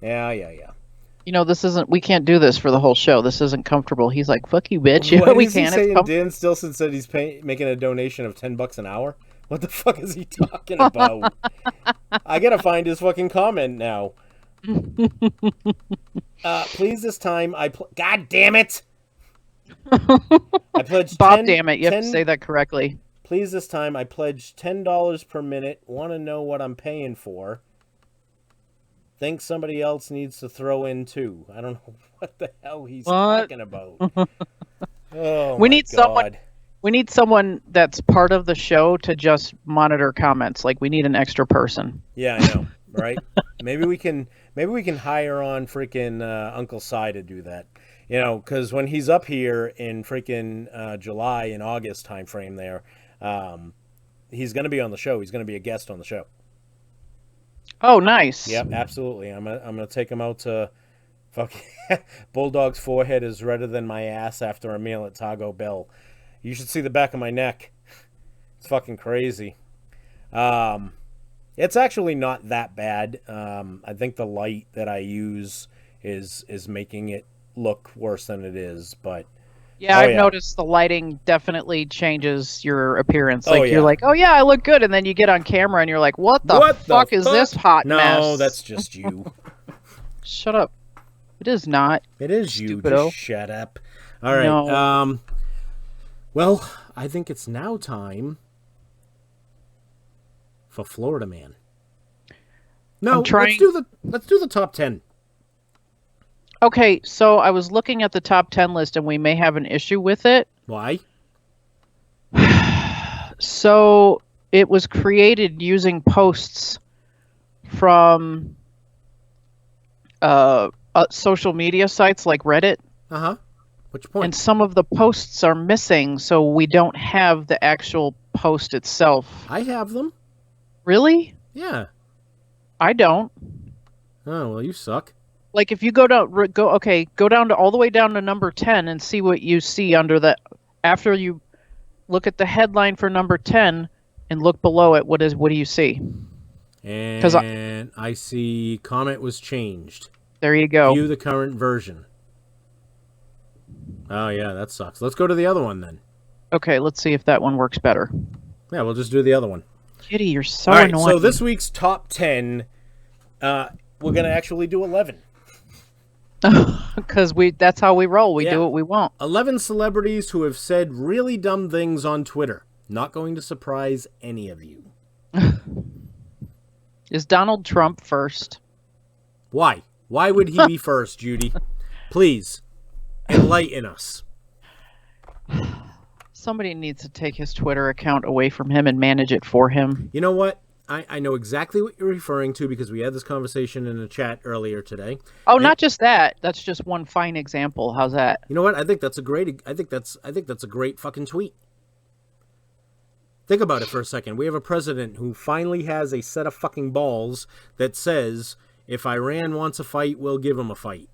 D: Yeah.
E: This isn't, we can't do this for the whole show. This isn't comfortable. He's like, fuck you, bitch.
D: What
E: we
D: is
E: can't.
D: He saying? Dan Stilson said he's making a donation of $10 an hour. What the fuck is he talking about? I gotta find his fucking comment now. Please, this time God damn it! I pledged
E: Bob, damn it! You have to say that correctly.
D: Please, this time I pledged $10 per minute. Want to know what I'm paying for? Think somebody else needs to throw in too. I don't know what the hell he's talking about. Oh,
E: we need
D: God.
E: someone. We need someone that's part of the show to just monitor comments. Like, we need an extra person.
D: Yeah, I know, right? Maybe we can hire on freaking Uncle Si to do that. Because when he's up here in freaking July and August timeframe there, he's going to be on the show. He's going to be a guest on the show.
E: Oh, nice.
D: Yep, absolutely. I'm gonna take him out to fucking Bulldog's forehead is redder than my ass after a meal at Taco Bell. You should see the back of my neck. It's fucking crazy. It's actually not that bad. I think the light that I use is making it look worse than it is, but
E: yeah, I've noticed the lighting definitely changes your appearance. Like, you're like, oh yeah, I look good, and then you get on camera and you're like, what the fuck is this hot mess?
D: No, that's just you.
E: Shut up. It is not.
D: It is you.
E: Stupido.
D: Just shut up. All right.
E: No.
D: Well, I think it's now time for Florida Man. No,
E: I'm trying-
D: let's do the top 10.
E: Okay, so I was looking at the top 10 list, and we may have an issue with it.
D: Why?
E: So it was created using posts from social media sites like Reddit,
D: Uh-huh. What's your point?
E: and some of the posts are missing, so we don't have the actual post itself.
D: I have them.
E: Really?
D: Yeah.
E: I don't.
D: Oh, well, you suck.
E: Like if you go down to all the way down to number 10 and see what you see under the after you look at the headline for number 10 and look below it, what do you see?
D: And I see comment was changed.
E: There you go.
D: View the current version. Oh, yeah, that sucks. Let's go to the other one then.
E: Okay, let's see if that one works better.
D: Yeah, we'll just do the other one.
E: Kitty, you're so
D: All right,
E: annoying.
D: so this week's top 10, we're going to actually do 11.
E: Because that's how we roll. We
D: Yeah.
E: do what we want.
D: 11 celebrities who have said really dumb things on Twitter. Not going to surprise any of you.
E: Is Donald Trump first?
D: Why? Why would he be first, Judy? Please, enlighten us.
E: Somebody needs to take his Twitter account away from him and manage it for him.
D: You know what? I know exactly what you're referring to because we had this conversation in a chat earlier today.
E: Oh, not just that. That's just one fine example. How's that?
D: You know what? I think that's a great fucking tweet. Think about it for a second. We have a president who finally has a set of fucking balls that says, if Iran wants a fight, we'll give him a fight.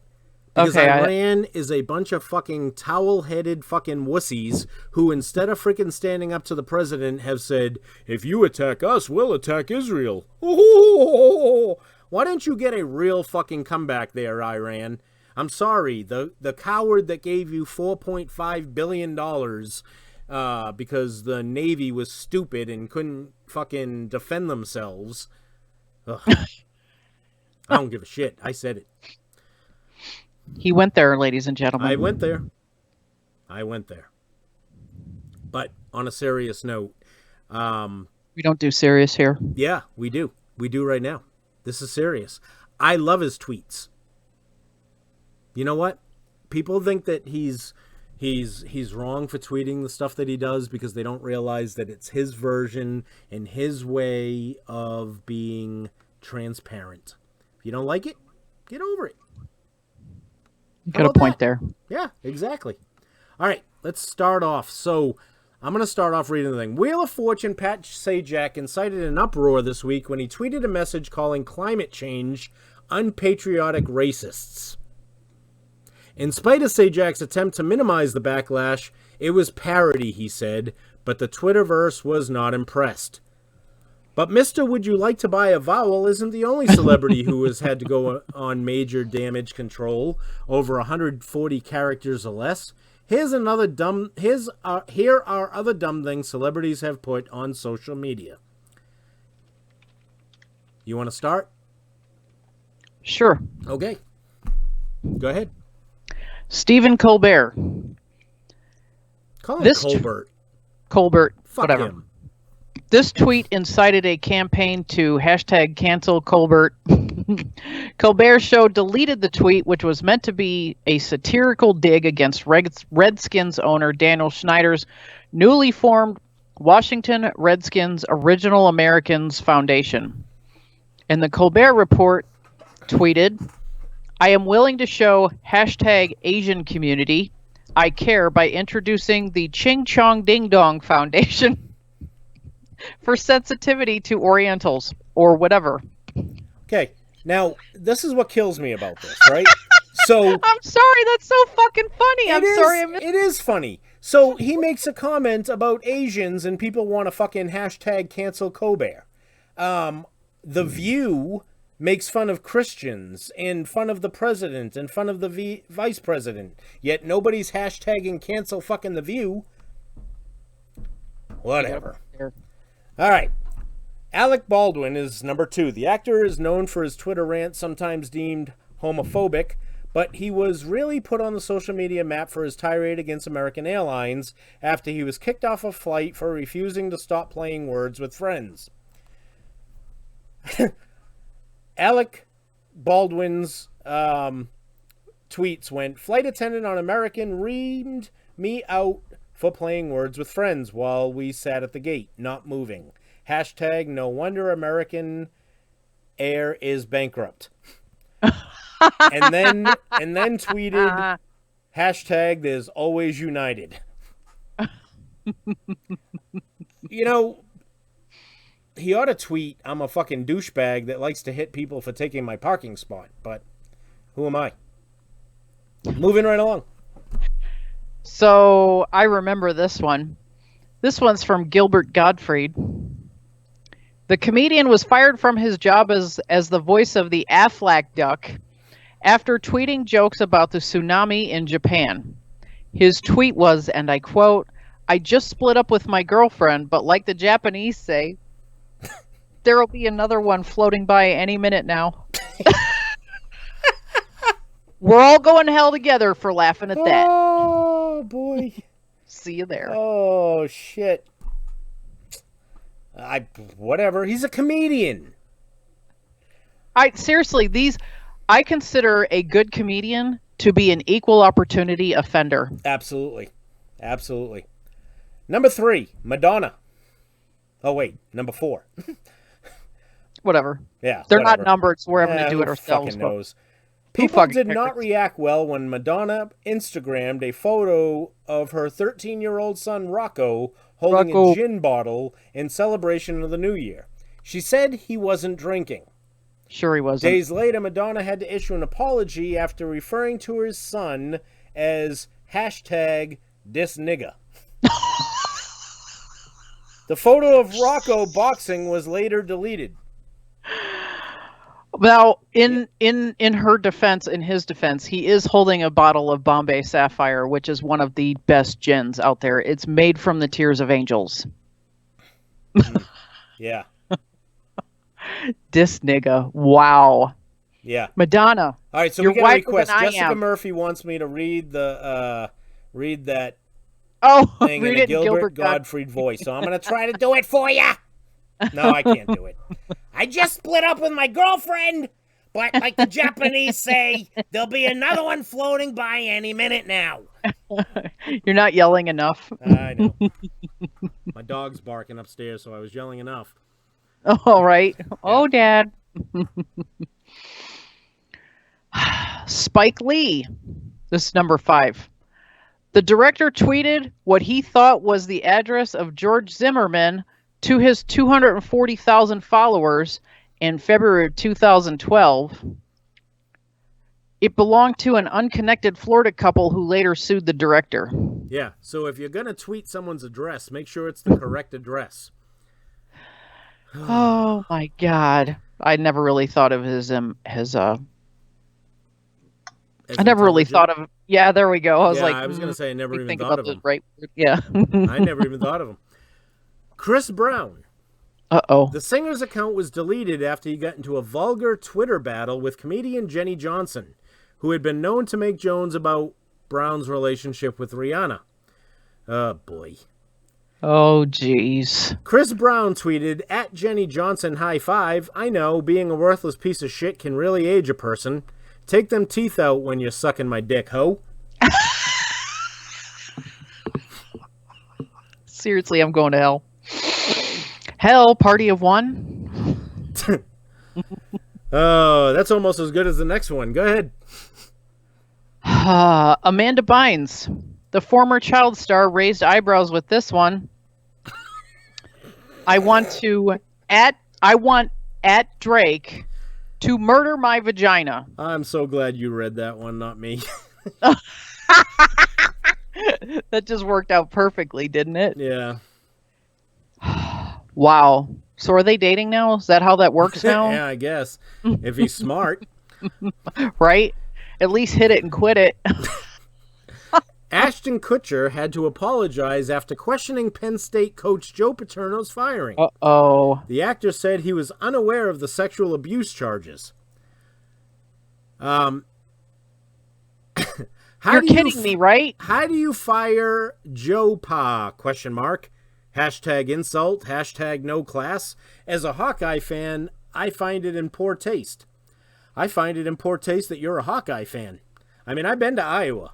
D: Because Iran is a bunch of fucking towel-headed fucking wussies who, instead of freaking standing up to the president, have said, if you attack us, we'll attack Israel. Oh, why don't you get a real fucking comeback there, Iran? I'm sorry, the coward that gave you $4.5 billion because the Navy was stupid and couldn't fucking defend themselves. Ugh. I don't give a shit. I said it.
E: He went there, ladies and gentlemen.
D: I went there. But on a serious note,
E: We don't do serious here.
D: yeah, we do. We do right now. This is serious. I love his tweets. You know what? People think that he's wrong for tweeting the stuff that he does because they don't realize that it's his version and his way of being transparent. If you don't like it, get over it.
E: You got a point there.
D: Yeah, exactly. All right, let's start off. So I'm going to start off reading the thing. Wheel of Fortune Pat Sajak incited an uproar this week when he tweeted a message calling climate change unpatriotic racists. In spite of Sajak's attempt to minimize the backlash, it was parody, he said, but the Twitterverse was not impressed. But Mr. Would You Like to Buy a Vowel isn't the only celebrity who has had to go on major damage control over 140 characters or less. Here are other dumb things celebrities have put on social media. You want to start?
E: Sure.
D: Okay. Go ahead.
E: Stephen Colbert.
D: Call him Colbert. Fuck
E: whatever.
D: him.
E: This tweet incited a campaign to hashtag cancel Colbert. Colbert Show deleted the tweet, which was meant to be a satirical dig against Redskins owner Daniel Snyder's newly formed Washington Redskins Original Americans Foundation. And the Colbert Report tweeted, I am willing to show hashtag Asian community I care by introducing the Ching Chong Ding Dong Foundation for sensitivity to Orientals or whatever.
D: Okay, now this is what kills me about this, right? So
E: I'm sorry, that's so fucking funny.
D: It is funny. So he makes a comment about Asians and people want to fucking hashtag cancel Colbert. The View makes fun of Christians and fun of the president and fun of the vice president. Yet nobody's hashtagging cancel fucking The View. Whatever. All right. Alec Baldwin is number 2. The actor is known for his Twitter rants, sometimes deemed homophobic, but he was really put on the social media map for his tirade against American Airlines after he was kicked off a flight for refusing to stop playing words with friends. Alec Baldwin's tweets went, "Flight attendant on American reamed me out for playing words with friends while we sat at the gate, not moving. Hashtag no wonder American Air is bankrupt." and then tweeted, hashtag there's always United. You know, he ought to tweet, "I'm a fucking douchebag that likes to hit people for taking my parking spot," but who am I? Moving right along.
E: So I remember this one. This one's from Gilbert Gottfried. The comedian was fired from his job as the voice of the Aflac duck after tweeting jokes about the tsunami in Japan. His tweet was, and I quote, "I just split up with my girlfriend, but like the Japanese say, there'll be another one floating by any minute now." We're all going to hell together for laughing at that.
D: Oh, boy.
E: See you there.
D: Oh, shit. Whatever. He's a comedian.
E: Seriously, I consider a good comedian to be an equal opportunity offender.
D: Absolutely. Absolutely. Number 3, Madonna. Oh, wait. Number 4.
E: Whatever.
D: Yeah.
E: They're
D: whatever.
E: not numbered, so we're having to do it
D: who
E: ourselves.
D: Fucking
E: but-
D: knows. People
E: fucking
D: did not
E: cares?
D: react well when Madonna Instagrammed a photo of her 13-year-old son Rocco holding
E: Rocco.
D: a gin bottle in celebration of the new year. She said he wasn't drinking.
E: Sure he wasn't.
D: Days later, Madonna had to issue an apology after referring to his son as hashtag dis nigga. The photo of Rocco boxing was later deleted.
E: Now, in her defense, in his defense, he is holding a bottle of Bombay Sapphire, which is one of the best gins out there. It's made from the tears of angels.
D: Yeah.
E: Dis nigga. Wow.
D: Yeah.
E: Madonna.
D: All right, so
E: Your
D: we got a
E: wife with
D: request.
E: an I
D: Jessica
E: am.
D: Murphy wants me to read that
E: Oh,
D: thing
E: read
D: in a
E: it,
D: Gilbert Gottfried voice. So I'm going to try to do it for you. No, I can't do it. "I just split up with my girlfriend, but like the Japanese say, there'll be another one floating by any minute now."
E: You're not yelling enough.
D: I know. My dog's barking upstairs, so I was yelling enough.
E: All right. Oh, Dad. Spike Lee. This is number 5. The director tweeted what he thought was the address of George Zimmerman to his 240,000 followers in February of 2012. It belonged to an unconnected Florida couple who later sued the director.
D: Yeah, so if you're going to tweet someone's address, make sure it's the correct address.
E: Oh my God. I never really thought of his
D: As
E: I never really
D: intelligent.
E: thought of. Yeah, there we go. I was
D: Yeah,
E: like,
D: I was going to say I never
E: let me
D: even
E: think
D: thought
E: about
D: of
E: the
D: him.
E: right word. Yeah.
D: I never even thought of him. Chris Brown.
E: Uh-oh.
D: The singer's account was deleted after he got into a vulgar Twitter battle with comedian Jenny Johnson, who had been known to make Jones about Brown's relationship with Rihanna. Oh, boy.
E: Oh, jeez.
D: Chris Brown tweeted, "At Jenny Johnson high five. I know, being a worthless piece of shit can really age a person. Take them teeth out when you're sucking my dick, ho."
E: Seriously, I'm going to hell. Hell, party of one.
D: Oh, that's almost as good as the next one. Go ahead.
E: Amanda Bynes, the former child star, raised eyebrows with this one. I want at Drake to murder my vagina.
D: I'm so glad you read that one, not me.
E: That just worked out perfectly, didn't it?
D: Yeah.
E: Wow. So are they dating now? Is that how that works now?
D: Yeah, I guess. If he's smart.
E: Right? At least hit it and quit it.
D: Ashton Kutcher had to apologize after questioning Penn State coach Joe Paterno's firing.
E: Uh-oh.
D: The actor said he was unaware of the sexual abuse charges.
E: You're kidding me, right?
D: How do you fire Joe Pa? Question mark. Hashtag insult. Hashtag no class. As a Hawkeye fan, I find it in poor taste. I find it in poor taste that you're a Hawkeye fan. I mean, I've been to Iowa.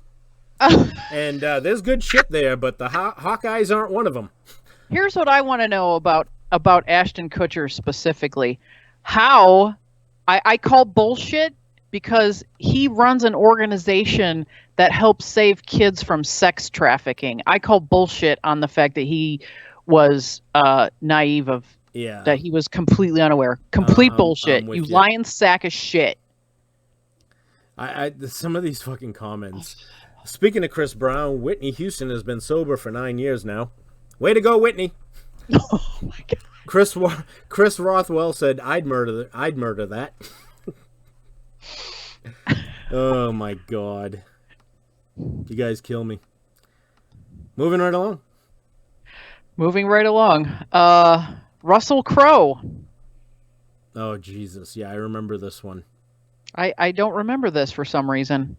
D: And there's good shit there, but the Hawkeyes aren't one of them.
E: Here's what I want to know about Ashton Kutcher specifically. How I call bullshit because he runs an organization that helps save kids from sex trafficking. I call bullshit on the fact that he was naive of that he was completely unaware. Complete bullshit. You lying sack of shit.
D: Some of these fucking comments. Speaking of Chris Brown, Whitney Houston has been sober for 9 years now. Way to go, Whitney.
E: Oh my God.
D: Chris Rothwell said, I'd murder that. Oh my God. You guys kill me. Moving right along.
E: Russell Crowe.
D: Oh, Jesus. Yeah, I remember this one.
E: I don't remember this for some reason.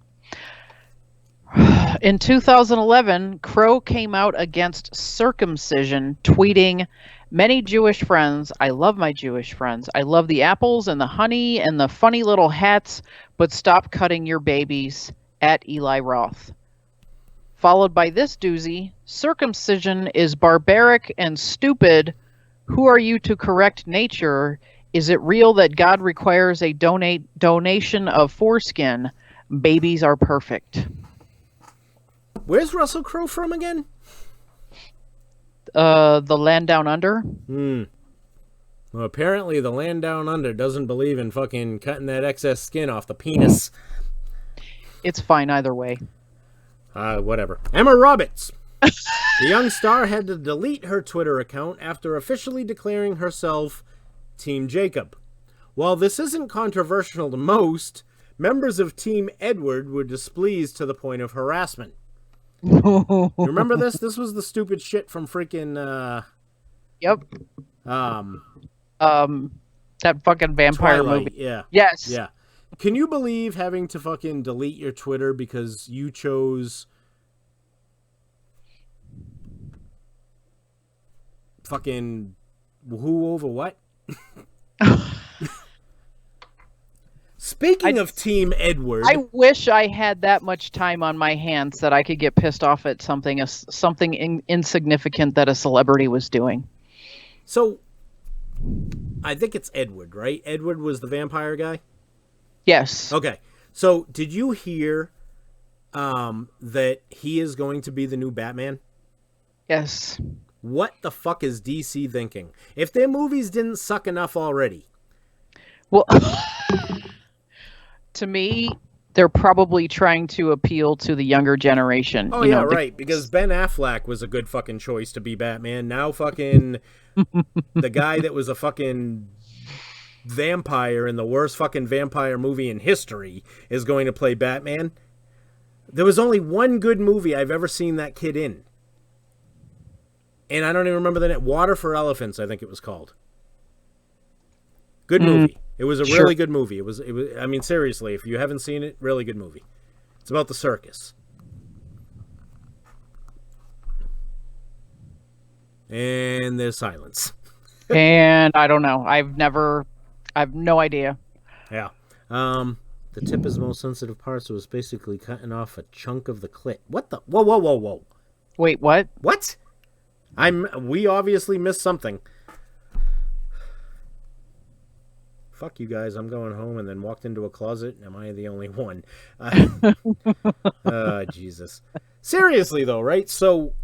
E: In 2011, Crowe came out against circumcision, tweeting, "Many Jewish friends. I love my Jewish friends. I love the apples and the honey and the funny little hats, but stop cutting your babies at Eli Roth." Followed by this doozy, "Circumcision is barbaric and stupid. Who are you to correct nature? Is it real that God requires a donation of foreskin? Babies are perfect."
D: Where's Russell Crowe from again?
E: The land down under.
D: Well, apparently the land down under doesn't believe in fucking cutting that excess skin off the penis.
E: It's fine either way.
D: Whatever. Emma Roberts. The young star had to delete her Twitter account after officially declaring herself Team Jacob. While this isn't controversial to most, members of Team Edward were displeased to the point of harassment. You remember this? This was the stupid shit from freaking
E: Yep. That fucking vampire
D: Twilight.
E: movie.
D: Yeah.
E: Yes.
D: Yeah. Can you believe having to fucking delete your Twitter because you chose fucking who over what? Speaking of Team Edward,
E: I wish I had that much time on my hands that I could get pissed off at something insignificant that a celebrity was doing.
D: So, I think it's Edward, right? Edward was the vampire guy?
E: Yes.
D: Okay. So, did you hear that he is going to be the new Batman?
E: Yes.
D: What the fuck is DC thinking? If their movies didn't suck enough already.
E: Well, to me, they're probably trying to appeal to the younger generation.
D: Oh, yeah, right. Because Ben Affleck was a good fucking choice to be Batman. Now fucking the guy that was a fucking vampire in the worst fucking vampire movie in history is going to play Batman. There was only one good movie I've ever seen that kid in. And I don't even remember the name. Water for Elephants, I think it was called. Good movie. It was a really good movie. It was. I mean, seriously, if you haven't seen it, really good movie. It's about the circus. And there's silence.
E: And I don't know. I have no idea.
D: Yeah. The tip is the most sensitive part, so it's basically cutting off a chunk of the clit. What the? Whoa.
E: Wait, what?
D: What? We obviously missed something. Fuck you guys, I'm going home, and then walked into a closet. Am I the only one? Jesus. Seriously, though, right? So,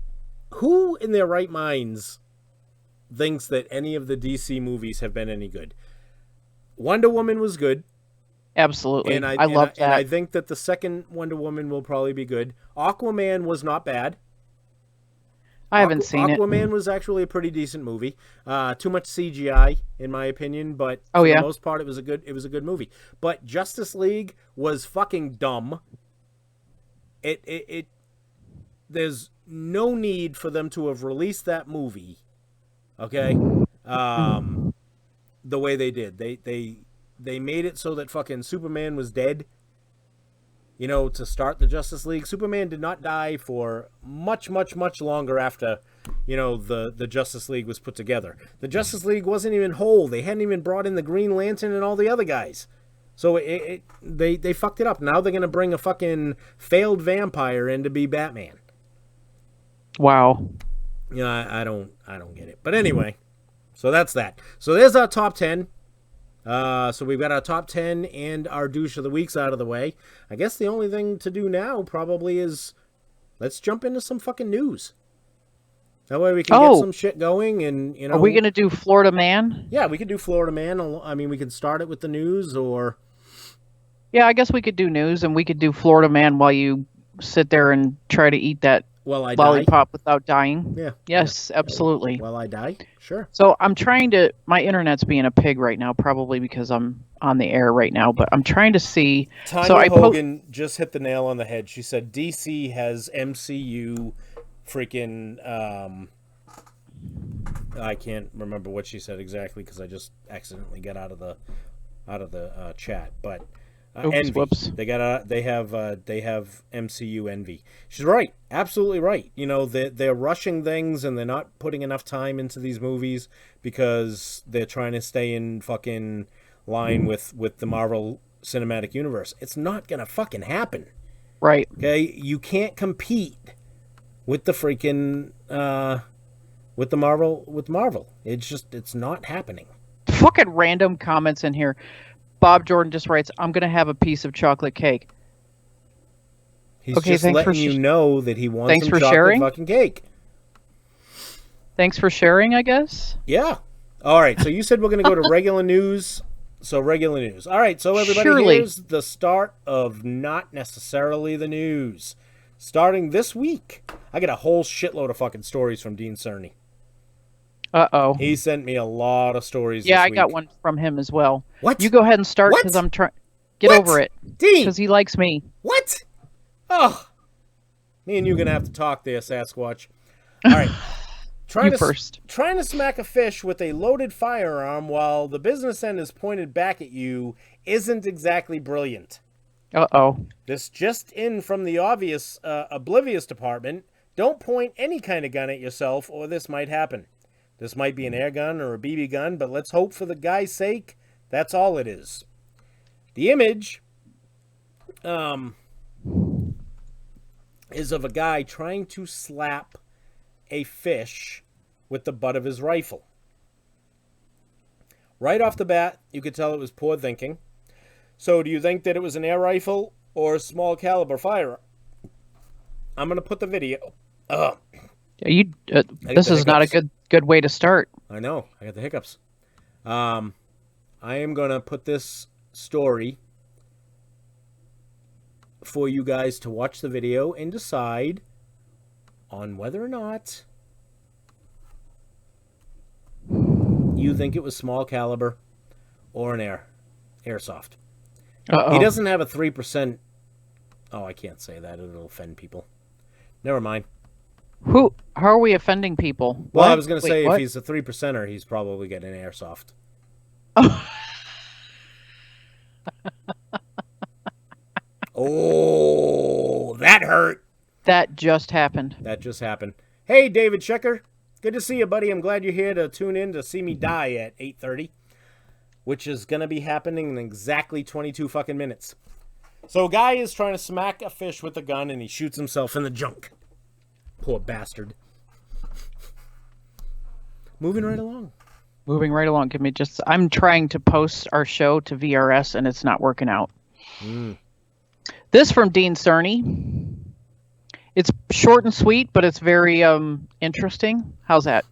D: who in their right minds thinks that any of the DC movies have been any good? Wonder Woman was good.
E: Absolutely. I love that.
D: And I think that the second Wonder Woman will probably be good. Aquaman was not bad.
E: I haven't seen it.
D: Aquaman was actually a pretty decent movie. Too much CGI, in my opinion, but for the most part, it was a good movie. But Justice League was fucking dumb. There's no need for them to have released that movie, okay? The way they did. They made it so that fucking Superman was dead. to start the Justice League. Superman did not die for much, much, much longer after, the Justice League was put together. The Justice League wasn't even whole. They hadn't even brought in the Green Lantern and all the other guys. So they fucked it up. Now they're going to bring a fucking failed vampire in to be Batman.
E: Wow.
D: I don't get it. But anyway, so that's that. So there's our top 10. So we've got our top 10 and our douche of the weeks out of the way. I guess the only thing to do now probably is let's jump into some fucking news. That way we can get some shit going and,
E: Are we going to do Florida Man?
D: Yeah, we could do Florida Man. I mean, we could start it with the news or...
E: Yeah, I guess we could do news and we could do Florida Man while you sit there and try to eat that lollipop without dying.
D: Yeah.
E: Yes, absolutely.
D: While I die? Sure.
E: So I'm trying to... My internet's being a pig right now, probably because I'm on the air right now, but I'm trying to see...
D: Tanya Hogan just hit the nail on the head. She said DC has MCU freaking... I can't remember what she said exactly because I just accidentally got out of the chat, but... envy.
E: Whoops.
D: They have MCU envy. She's right, absolutely right. They're rushing things and they're not putting enough time into these movies because they're trying to stay in fucking line with the Marvel Cinematic Universe. It's not gonna fucking happen.
E: Right.
D: Okay, you can't compete with the freaking with Marvel. It's not happening.
E: Fucking random comments in here. Bob Jordan just writes, I'm going to have a piece of chocolate cake.
D: He's just letting you know that he wants some chocolate
E: sharing.
D: Fucking cake.
E: Thanks for sharing, I guess.
D: Yeah. All right. So you said we're going to go to regular news. So regular news. All right. So everybody, here's the start of not necessarily the news. Starting this week, I get a whole shitload of fucking stories from Dean Cerny.
E: Uh-oh.
D: He sent me a lot of stories
E: Yeah,
D: this
E: I
D: week.
E: got one from him as well.
D: What?
E: You go ahead and start because I'm trying... Get over it.
D: Dean!
E: Because he likes me.
D: What? Oh. Me and you are going to have to talk there, Sasquatch. All right. Trying to smack a fish with a loaded firearm while the business end is pointed back at you isn't exactly brilliant.
E: Uh-oh.
D: This just in from the obvious oblivious department. Don't point any kind of gun at yourself or this might happen. This might be an air gun or a BB gun, but let's hope for the guy's sake that's all it is. The image is of a guy trying to slap a fish with the butt of his rifle. Right off the bat, you could tell it was poor thinking. So do you think that it was an air rifle or a small caliber firearm? I'm going to put the video.
E: This is not a good way to start.
D: I know. I got the hiccups. I am going to put this story for you guys to watch the video and decide on whether or not you think it was small caliber or an airsoft.
E: Uh-oh.
D: He doesn't have a 3%. Oh, I can't say that. It'll offend people. Never mind.
E: How are we offending people?
D: Well,
E: What?
D: I was going to say
E: what?
D: if he's a 3%er, he's probably getting an airsoft. Oh, that hurt.
E: That just happened.
D: Hey, David Shecker. Good to see you, buddy. I'm glad you're here to tune in to see me die at 8:30, which is going to be happening in exactly 22 fucking minutes. So a guy is trying to smack a fish with a gun, and he shoots himself in the junk. Poor bastard. Moving right along.
E: I'm trying to post our show to VRS, and it's not working out. This from Dean Cerny. It's short and sweet, but it's very interesting. How's that?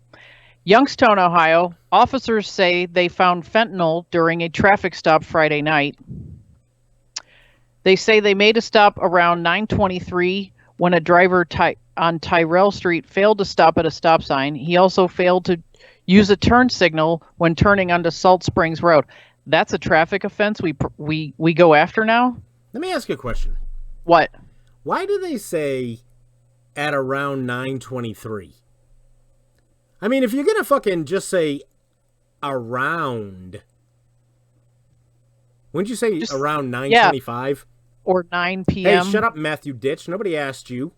E: Youngstown, Ohio. Officers say they found fentanyl during a traffic stop Friday night. They say they made a stop around 9:23 when a driver on Tyrell Street failed to stop at a stop sign. He also failed to use a turn signal when turning onto Salt Springs Road. That's a traffic offense we go after now?
D: Let me ask you a question.
E: What?
D: Why do they say at around 9:23? I mean, if you're going to fucking just say around, wouldn't you say around 9:25?
E: or 9
D: Hey,
E: p.m.
D: shut up, Matthew Ditch. Nobody asked you.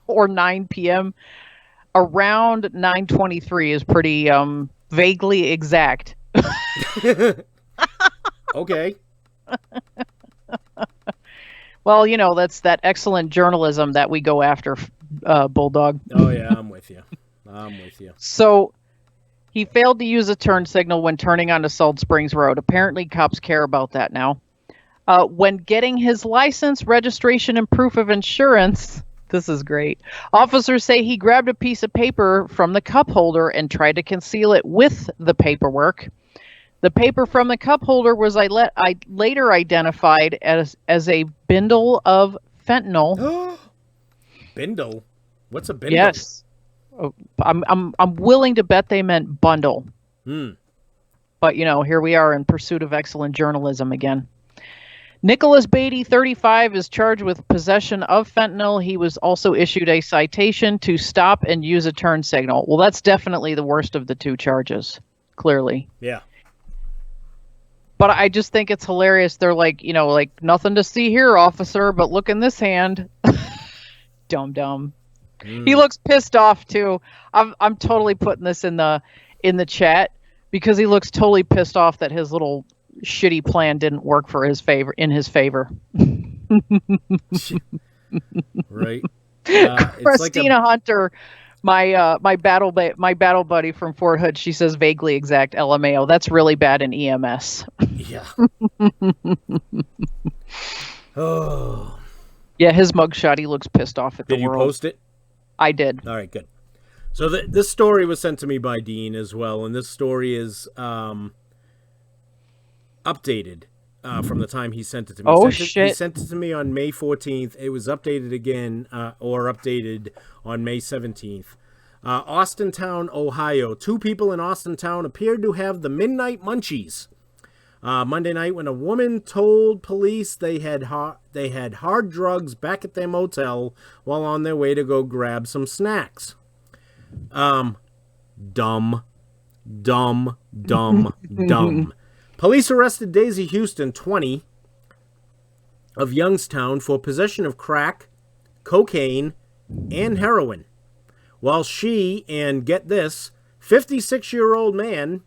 E: or 9 p.m. Around 9:23 is pretty vaguely exact.
D: Okay.
E: Well, that's that excellent journalism that we go after, Bulldog.
D: Oh, yeah, I'm with you.
E: So he failed to use a turn signal when turning onto Salt Springs Road. Apparently, cops care about that now. When getting his license, registration, and proof of insurance, this is great. Officers say he grabbed a piece of paper from the cup holder and tried to conceal it with the paperwork. The paper from the cup holder was I later identified as a bindle of fentanyl.
D: Bindle? What's a bindle?
E: Yes. Oh, I'm willing to bet they meant bundle. But here we are in pursuit of excellent journalism again. Nicholas Beatty, 35, is charged with possession of fentanyl. He was also issued a citation to stop and use a turn signal. Well, that's definitely the worst of the two charges, clearly.
D: Yeah.
E: But I just think it's hilarious. They're like, nothing to see here, officer, but look in this hand. Dumb. He looks pissed off too. I'm totally putting this in the chat because he looks totally pissed off that his little shitty plan didn't work in his favor.
D: Right.
E: Christina Hunter, my battle buddy from Fort Hood, she says vaguely exact LMAO. That's really bad in EMS.
D: Yeah. Oh.
E: Yeah, his mugshot, he looks pissed off at the world.
D: Did you post it?
E: I did.
D: All right, good. So this story was sent to me by Dean as well, and this story is updated from the time he sent it to me.
E: Shit.
D: He sent it to me on May 14th. It was updated again, or updated on May 17th. Austintown, Ohio. 2 people in Austintown appeared to have the midnight munchies. Monday night, when a woman told police they had hard drugs back at their motel while on their way to go grab some snacks. Dumb. Police arrested Daisy Houston, 20, of Youngstown for possession of crack, cocaine, and heroin, while she and, get this, 56-year-old man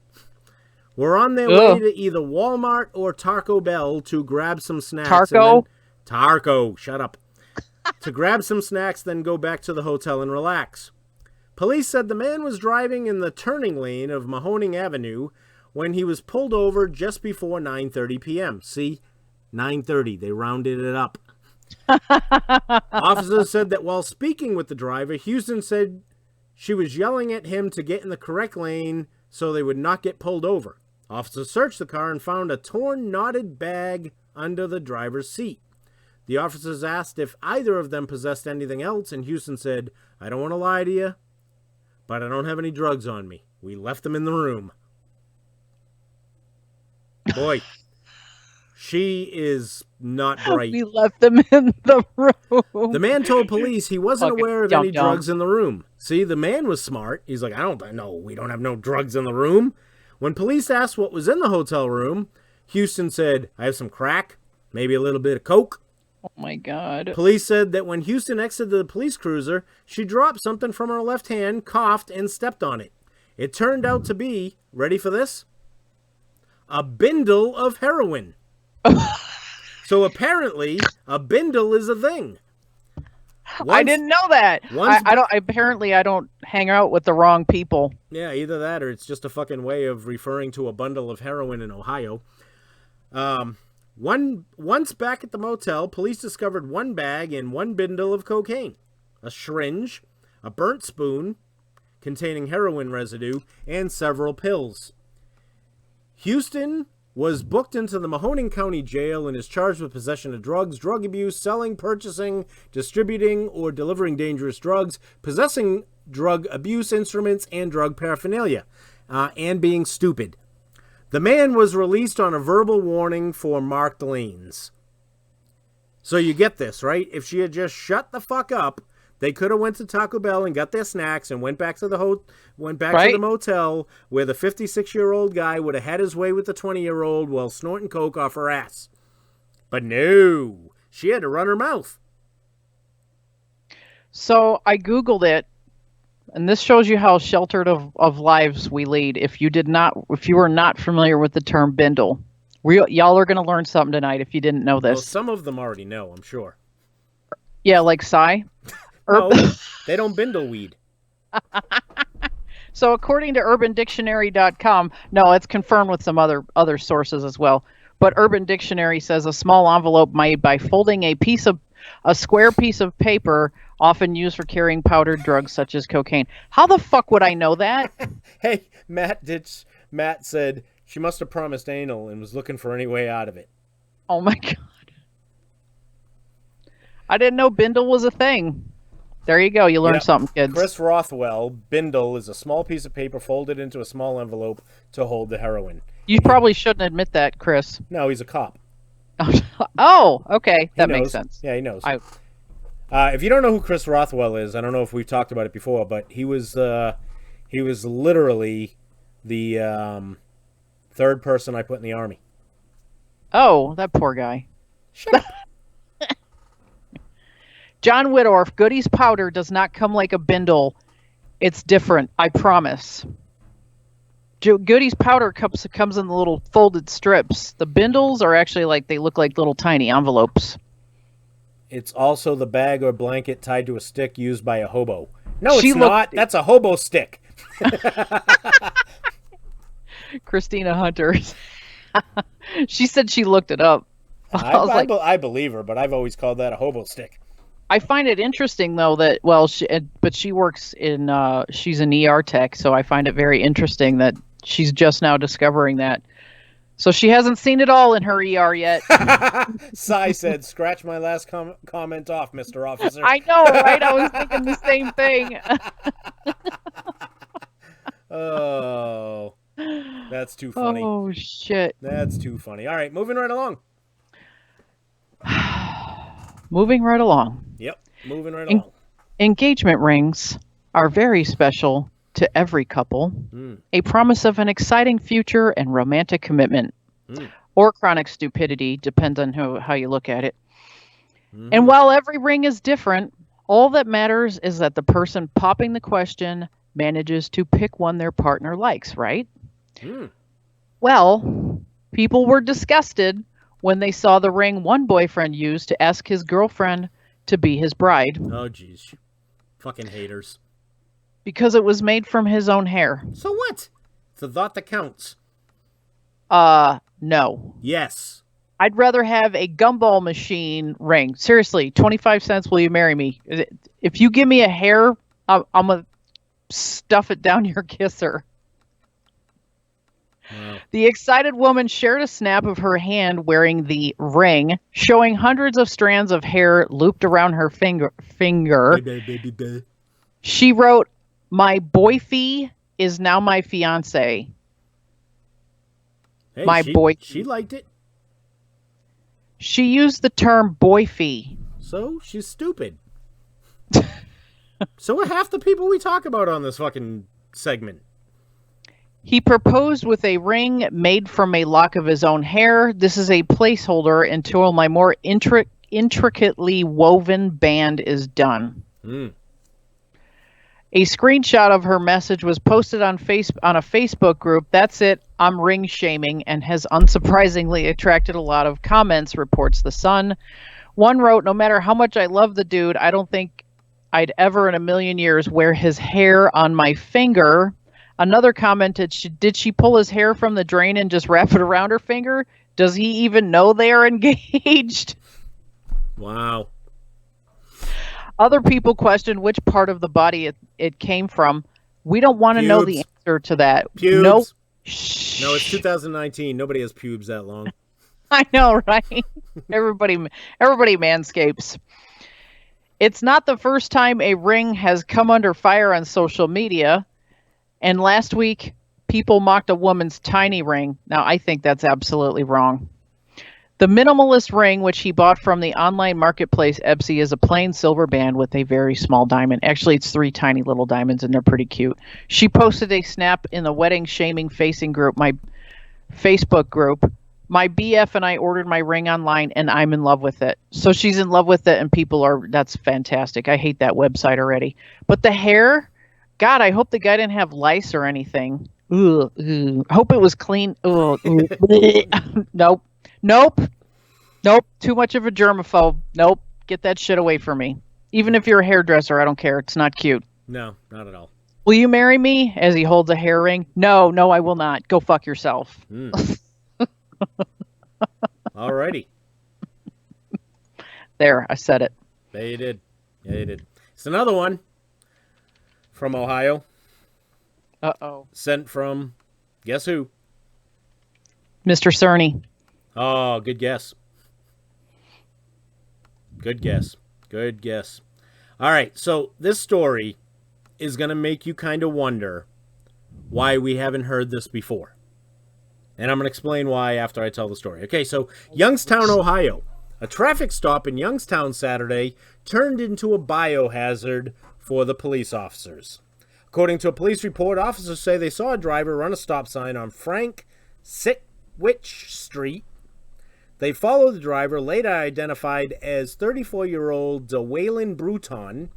D: were on their way to either Walmart or Taco Bell to grab some snacks. Taco, shut up. To grab some snacks, then go back to the hotel and relax. Police said the man was driving in the turning lane of Mahoning Avenue when he was pulled over just before 9:30 p.m. See? 9:30. They rounded it up. Officers said that while speaking with the driver, Houston said she was yelling at him to get in the correct lane so they would not get pulled over. Officers searched the car and found a torn, knotted bag under the driver's seat. The officers asked if either of them possessed anything else, and Houston said, "I don't want to lie to you, but I don't have any drugs on me. We left them in the room." Boy, she is not bright.
E: We left them in the room.
D: The man told police he wasn't
E: Fucking
D: aware of any drugs in the room. See, the man was smart. He's like, we don't have no drugs in the room. When police asked what was in the hotel room, Houston said, "I have some crack, maybe a little bit of coke."
E: Oh my God.
D: Police said that when Houston exited the police cruiser, she dropped something from her left hand, coughed, and stepped on it. It turned out to be, ready for this? A bindle of heroin. So apparently, a bindle is a thing.
E: I didn't know that. I don't hang out with the wrong people.
D: Yeah, either that or it's just a fucking way of referring to a bundle of heroin in Ohio. Once back at the motel, police discovered 1 bag and 1 bindle of cocaine, a syringe, a burnt spoon containing heroin residue, and several pills. Houston was booked into the Mahoning County Jail and is charged with possession of drugs, drug abuse, selling, purchasing, distributing, or delivering dangerous drugs, possessing drug abuse instruments and drug paraphernalia, and being stupid. The man was released on a verbal warning for marked lanes. So you get this, right? If she had just shut the fuck up, they could have went to Taco Bell and got their snacks and went back to the to the motel where the 56-year-old guy would have had his way with the 20-year-old while snorting coke off her ass. But no, she had to run her mouth.
E: So I Googled it, and this shows you how sheltered of lives we lead. If you were not familiar with the term bindle, y'all are going to learn something tonight if you didn't know
D: Well,
E: this.
D: some of them already know, I'm sure.
E: Yeah, like Psy.
D: No, they don't bindle weed.
E: So according to UrbanDictionary.com, no, it's confirmed with some other sources as well. But Urban Dictionary says a small envelope made by folding a square piece of paper, often used for carrying powdered drugs such as cocaine. How the fuck would I know that?
D: Hey, Matt said she must have promised anal and was looking for any way out of it.
E: Oh my god. I didn't know bindle was a thing. There you go. You learned something, kids.
D: Chris Rothwell, bindle is a small piece of paper folded into a small envelope to hold the heroin.
E: You probably shouldn't admit that, Chris.
D: No, he's a cop.
E: Oh, okay. That
D: He
E: makes
D: knows.
E: sense.
D: Yeah, he knows. If you don't know who Chris Rothwell is, I don't know if we've talked about it before, but he was literally the third person I put in the Army.
E: Oh, that poor guy.
D: Shut up.
E: John Whittorf, Goody's powder does not come like a bindle. It's different, I promise. Goody's powder comes in the little folded strips. The bindles are actually they look like little tiny envelopes.
D: It's also the bag or blanket tied to a stick used by a hobo. No, it's not. That's a hobo stick.
E: Christina Hunter. She said she looked it up.
D: I believe her, but I've always called that a hobo stick.
E: I find it interesting though that she works in she's an ER tech, so I find it very interesting that she's just now discovering that. So she hasn't seen it all in her ER yet.
D: Cy said, "Scratch my last comment off, Mr. Officer."
E: I know, right? I was thinking the same thing.
D: Oh, that's too funny.
E: Oh shit!
D: That's too funny. All right, moving right along.
E: Moving right along.
D: Yep, moving right along.
E: Engagement rings are very special to every couple, a promise of an exciting future and romantic commitment, or chronic stupidity, depends on how you look at it. And while every ring is different, all that matters is that the person popping the question manages to pick one their partner likes, right? Well, people were disgusted when they saw the ring one boyfriend used to ask his girlfriend to be his bride.
D: Oh, geez. Fucking haters.
E: Because it was made from his own hair.
D: So what? It's the thought that counts.
E: No.
D: Yes.
E: I'd rather have a gumball machine ring. Seriously, 25 cents, will you marry me? If you give me a hair, I'm going to stuff it down your kisser.
D: Wow.
E: The excited woman shared a snap of her hand wearing the ring, showing hundreds of strands of hair looped around her finger. She wrote, "My boyfie is now my fiance."
D: Hey, she liked it.
E: She used the term boyfie.
D: So she's stupid. So are half the people we talk about on this fucking segment.
E: He proposed with a ring made from a lock of his own hair. This is a placeholder until my more intricately woven band is done. A screenshot of her message was posted on a Facebook group. That's it. I'm ring shaming, and has unsurprisingly attracted a lot of comments, reports The Sun. One wrote, "No matter how much I love the dude, I don't think I'd ever in a million years wear his hair on my finger." Another commented, "Did she pull his hair from the drain and just wrap it around her finger? Does he even know they are engaged?"
D: Wow.
E: Other people questioned which part of the body it came from. We don't want to know the answer to that.
D: Pubes.
E: No,
D: No, it's 2019. Nobody has pubes that long.
E: I know, right? Everybody manscapes. It's not the first time a ring has come under fire on social media. And last week, people mocked a woman's tiny ring. Now, I think that's absolutely wrong. The minimalist ring, which he bought from the online marketplace Etsy, is a plain silver band with a very small diamond. Actually, it's 3 tiny little diamonds, and they're pretty cute. She posted a snap in the wedding shaming facing group, my Facebook group, My BF and I ordered my ring online, and I'm in love with it. So she's in love with it, and that's fantastic. I hate that website already. But the hair, God, I hope the guy didn't have lice or anything. Ugh, ugh. I hope it was clean. Ugh, ugh. Nope. Nope. Nope. Too much of a germaphobe. Nope. Get that shit away from me. Even if you're a hairdresser, I don't care. It's not cute.
D: No, not at all.
E: Will you marry me? As he holds a hair ring. No, I will not. Go fuck yourself.
D: Alrighty.
E: There, I said it.
D: There you did. Yeah, you did. It's another one from Ohio.
E: Uh-oh.
D: Sent from, guess who?
E: Mr. Cerny.
D: Oh, good guess. Good guess. Good guess. All right, so this story is going to make you kind of wonder why we haven't heard this before. And I'm going to explain why after I tell the story. Okay, so Youngstown, Ohio. A traffic stop in Youngstown Saturday turned into a biohazard for the police officers. According to a police report, officers say they saw a driver run a stop sign on Frank Sitwich Street. They followed the driver, later identified as 34-year-old Waylon Bruton,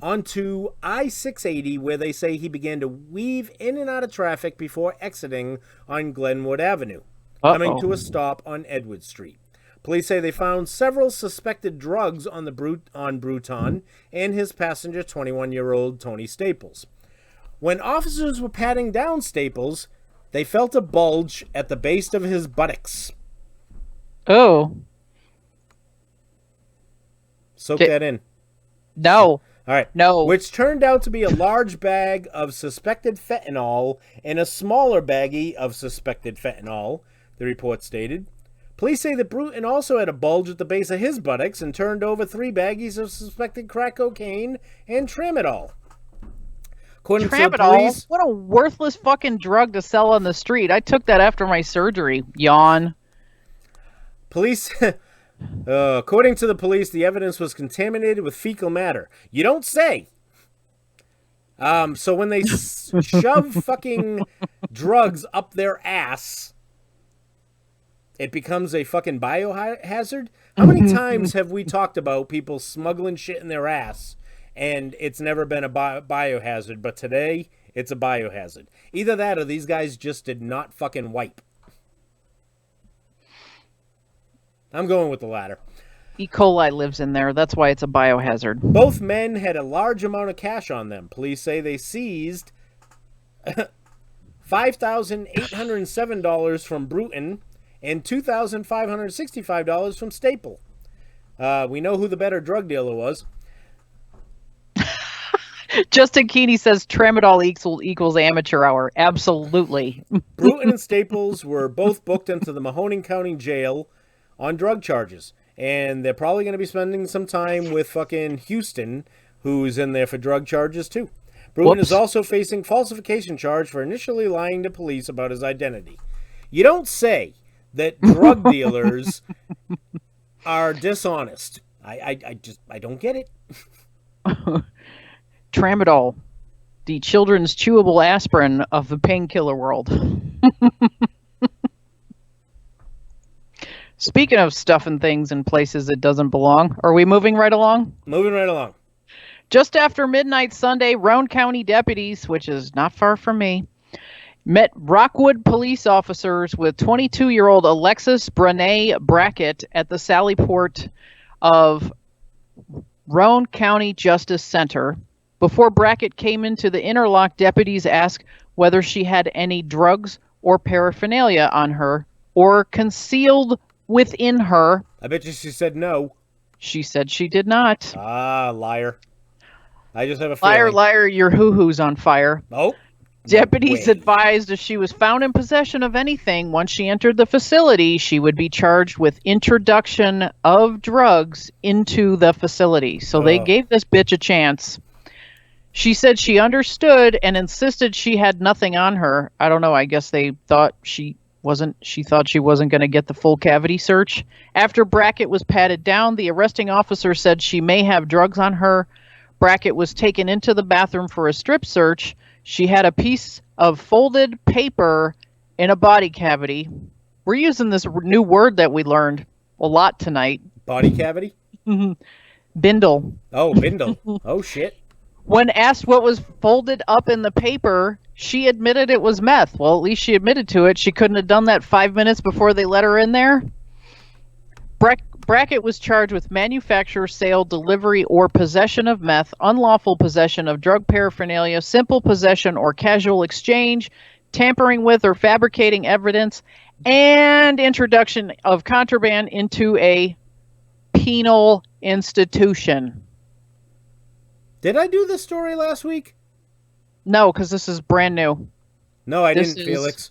D: onto I-680, where they say he began to weave in and out of traffic before exiting on Glenwood Avenue, coming to a stop on Edward Street. Police say they found several suspected drugs on Bruton and his passenger, 21-year-old Tony Staples. When officers were patting down Staples, they felt a bulge at the base of his buttocks.
E: Oh.
D: Soak that in.
E: No.
D: All right.
E: No.
D: Which turned out to be a large bag of suspected fentanyl and a smaller baggie of suspected fentanyl, the report stated. Police say that Bruton also had a bulge at the base of his buttocks and turned over 3 baggies of suspected crack cocaine and tramadol. According to the police,
E: what a worthless fucking drug to sell on the street. I took that after my surgery. Yawn.
D: Police, according to the police, the evidence was contaminated with fecal matter. You don't say. So when they shove fucking drugs up their ass, it becomes a fucking biohazard? How many times have we talked about people smuggling shit in their ass and it's never been a biohazard, but today it's a biohazard? Either that or these guys just did not fucking wipe. I'm going with the latter.
E: E. coli lives in there. That's why it's a biohazard.
D: Both men had a large amount of cash on them. Police say they seized $5,807 from Bruton and $2,565 from Staple. We know who the better drug dealer was.
E: Justin Keeney says tramadol equals amateur hour. Absolutely.
D: Bruton and Staples were both booked into the Mahoning County Jail on drug charges. And they're probably going to be spending some time with fucking Houston, who's in there for drug charges too. Bruton is also facing falsification charge for initially lying to police about his identity. You don't say that drug dealers are dishonest. I don't get it.
E: Tramadol, the children's chewable aspirin of the painkiller world. Speaking of stuffing things in places it doesn't belong, are we moving right along?
D: Moving right along.
E: Just after midnight Sunday, Roane County deputies, which is not far from me, met Rockwood police officers with 22-year-old Alexis Brene Brackett at the Sally Port of Roane County Justice Center. Before Brackett came into the interlock, deputies asked whether she had any drugs or paraphernalia on her or concealed within her.
D: I bet you she said no.
E: She said she did not.
D: Ah, liar. I just have a feeling.
E: Liar, your hoo-hoo's on fire.
D: Oh.
E: Deputies advised if she was found in possession of anything once she entered the facility, she would be charged with introduction of drugs into the facility. So they gave this bitch a chance. She said she understood and insisted she had nothing on her. I don't know. I guess they thought she thought she wasn't going to get the full cavity search. After Brackett was patted down, the arresting officer said she may have drugs on her. Brackett was taken into the bathroom for a strip search. She had a piece of folded paper in a body cavity. We're using this new word that we learned a lot tonight.
D: Body cavity?
E: Bindle.
D: Oh, bindle. Oh, shit.
E: When asked what was folded up in the paper, she admitted it was meth. Well, at least she admitted to it. She couldn't have done that 5 minutes before they let her in there. Brackett was charged with manufacture, sale, delivery, or possession of meth, unlawful possession of drug paraphernalia, simple possession or casual exchange, tampering with or fabricating evidence, and introduction of contraband into a penal institution.
D: Did I do this story last week?
E: No, because this is brand new.
D: No, I
E: This
D: didn't,
E: is-
D: Felix.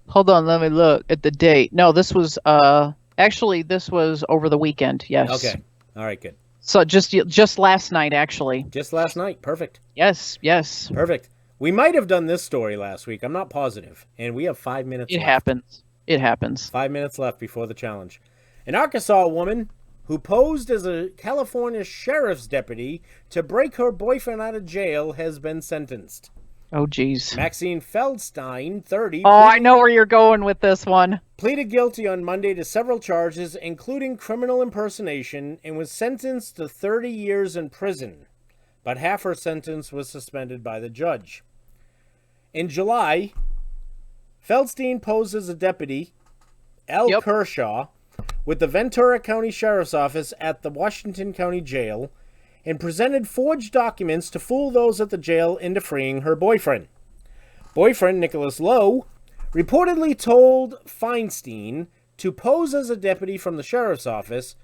E: Hold on, let me look at the date. No, this was actually this was over the weekend. Yes.
D: Okay. All right, good.
E: So just last night, actually.
D: Just last night. Perfect.
E: Yes.
D: Perfect. We might have done this story last week. I'm not positive. And we have 5 minutes
E: It
D: left.
E: happens. It happens.
D: 5 minutes left before the challenge. An Arkansas woman who posed as a California sheriff's deputy to break her boyfriend out of jail has been sentenced.
E: Oh, geez.
D: Maxine Feldstein, 30,
E: Oh, I know where you're going with this one.
D: pleaded guilty on Monday to several charges, including criminal impersonation, and was sentenced to 30 years in prison. But half her sentence was suspended by the judge. In July, Feldstein posed as a deputy, Al
E: Yep.
D: Kershaw, with the Ventura County Sheriff's Office at the Washington County Jail, and presented forged documents to fool those at the jail into freeing her boyfriend. Boyfriend Nicholas Lowe reportedly told Feinstein to pose as a deputy from the sheriff's office,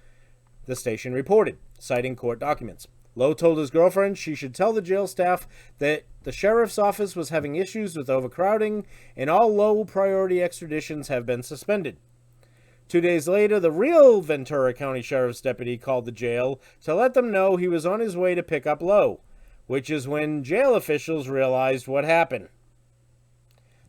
D: the station reported, citing court documents. Lowe told his girlfriend she should tell the jail staff that the sheriff's office was having issues with overcrowding and all low priority extraditions have been suspended. 2 days later, the real Ventura County Sheriff's deputy called the jail to let them know he was on his way to pick up Lowe, which is when jail officials realized what happened.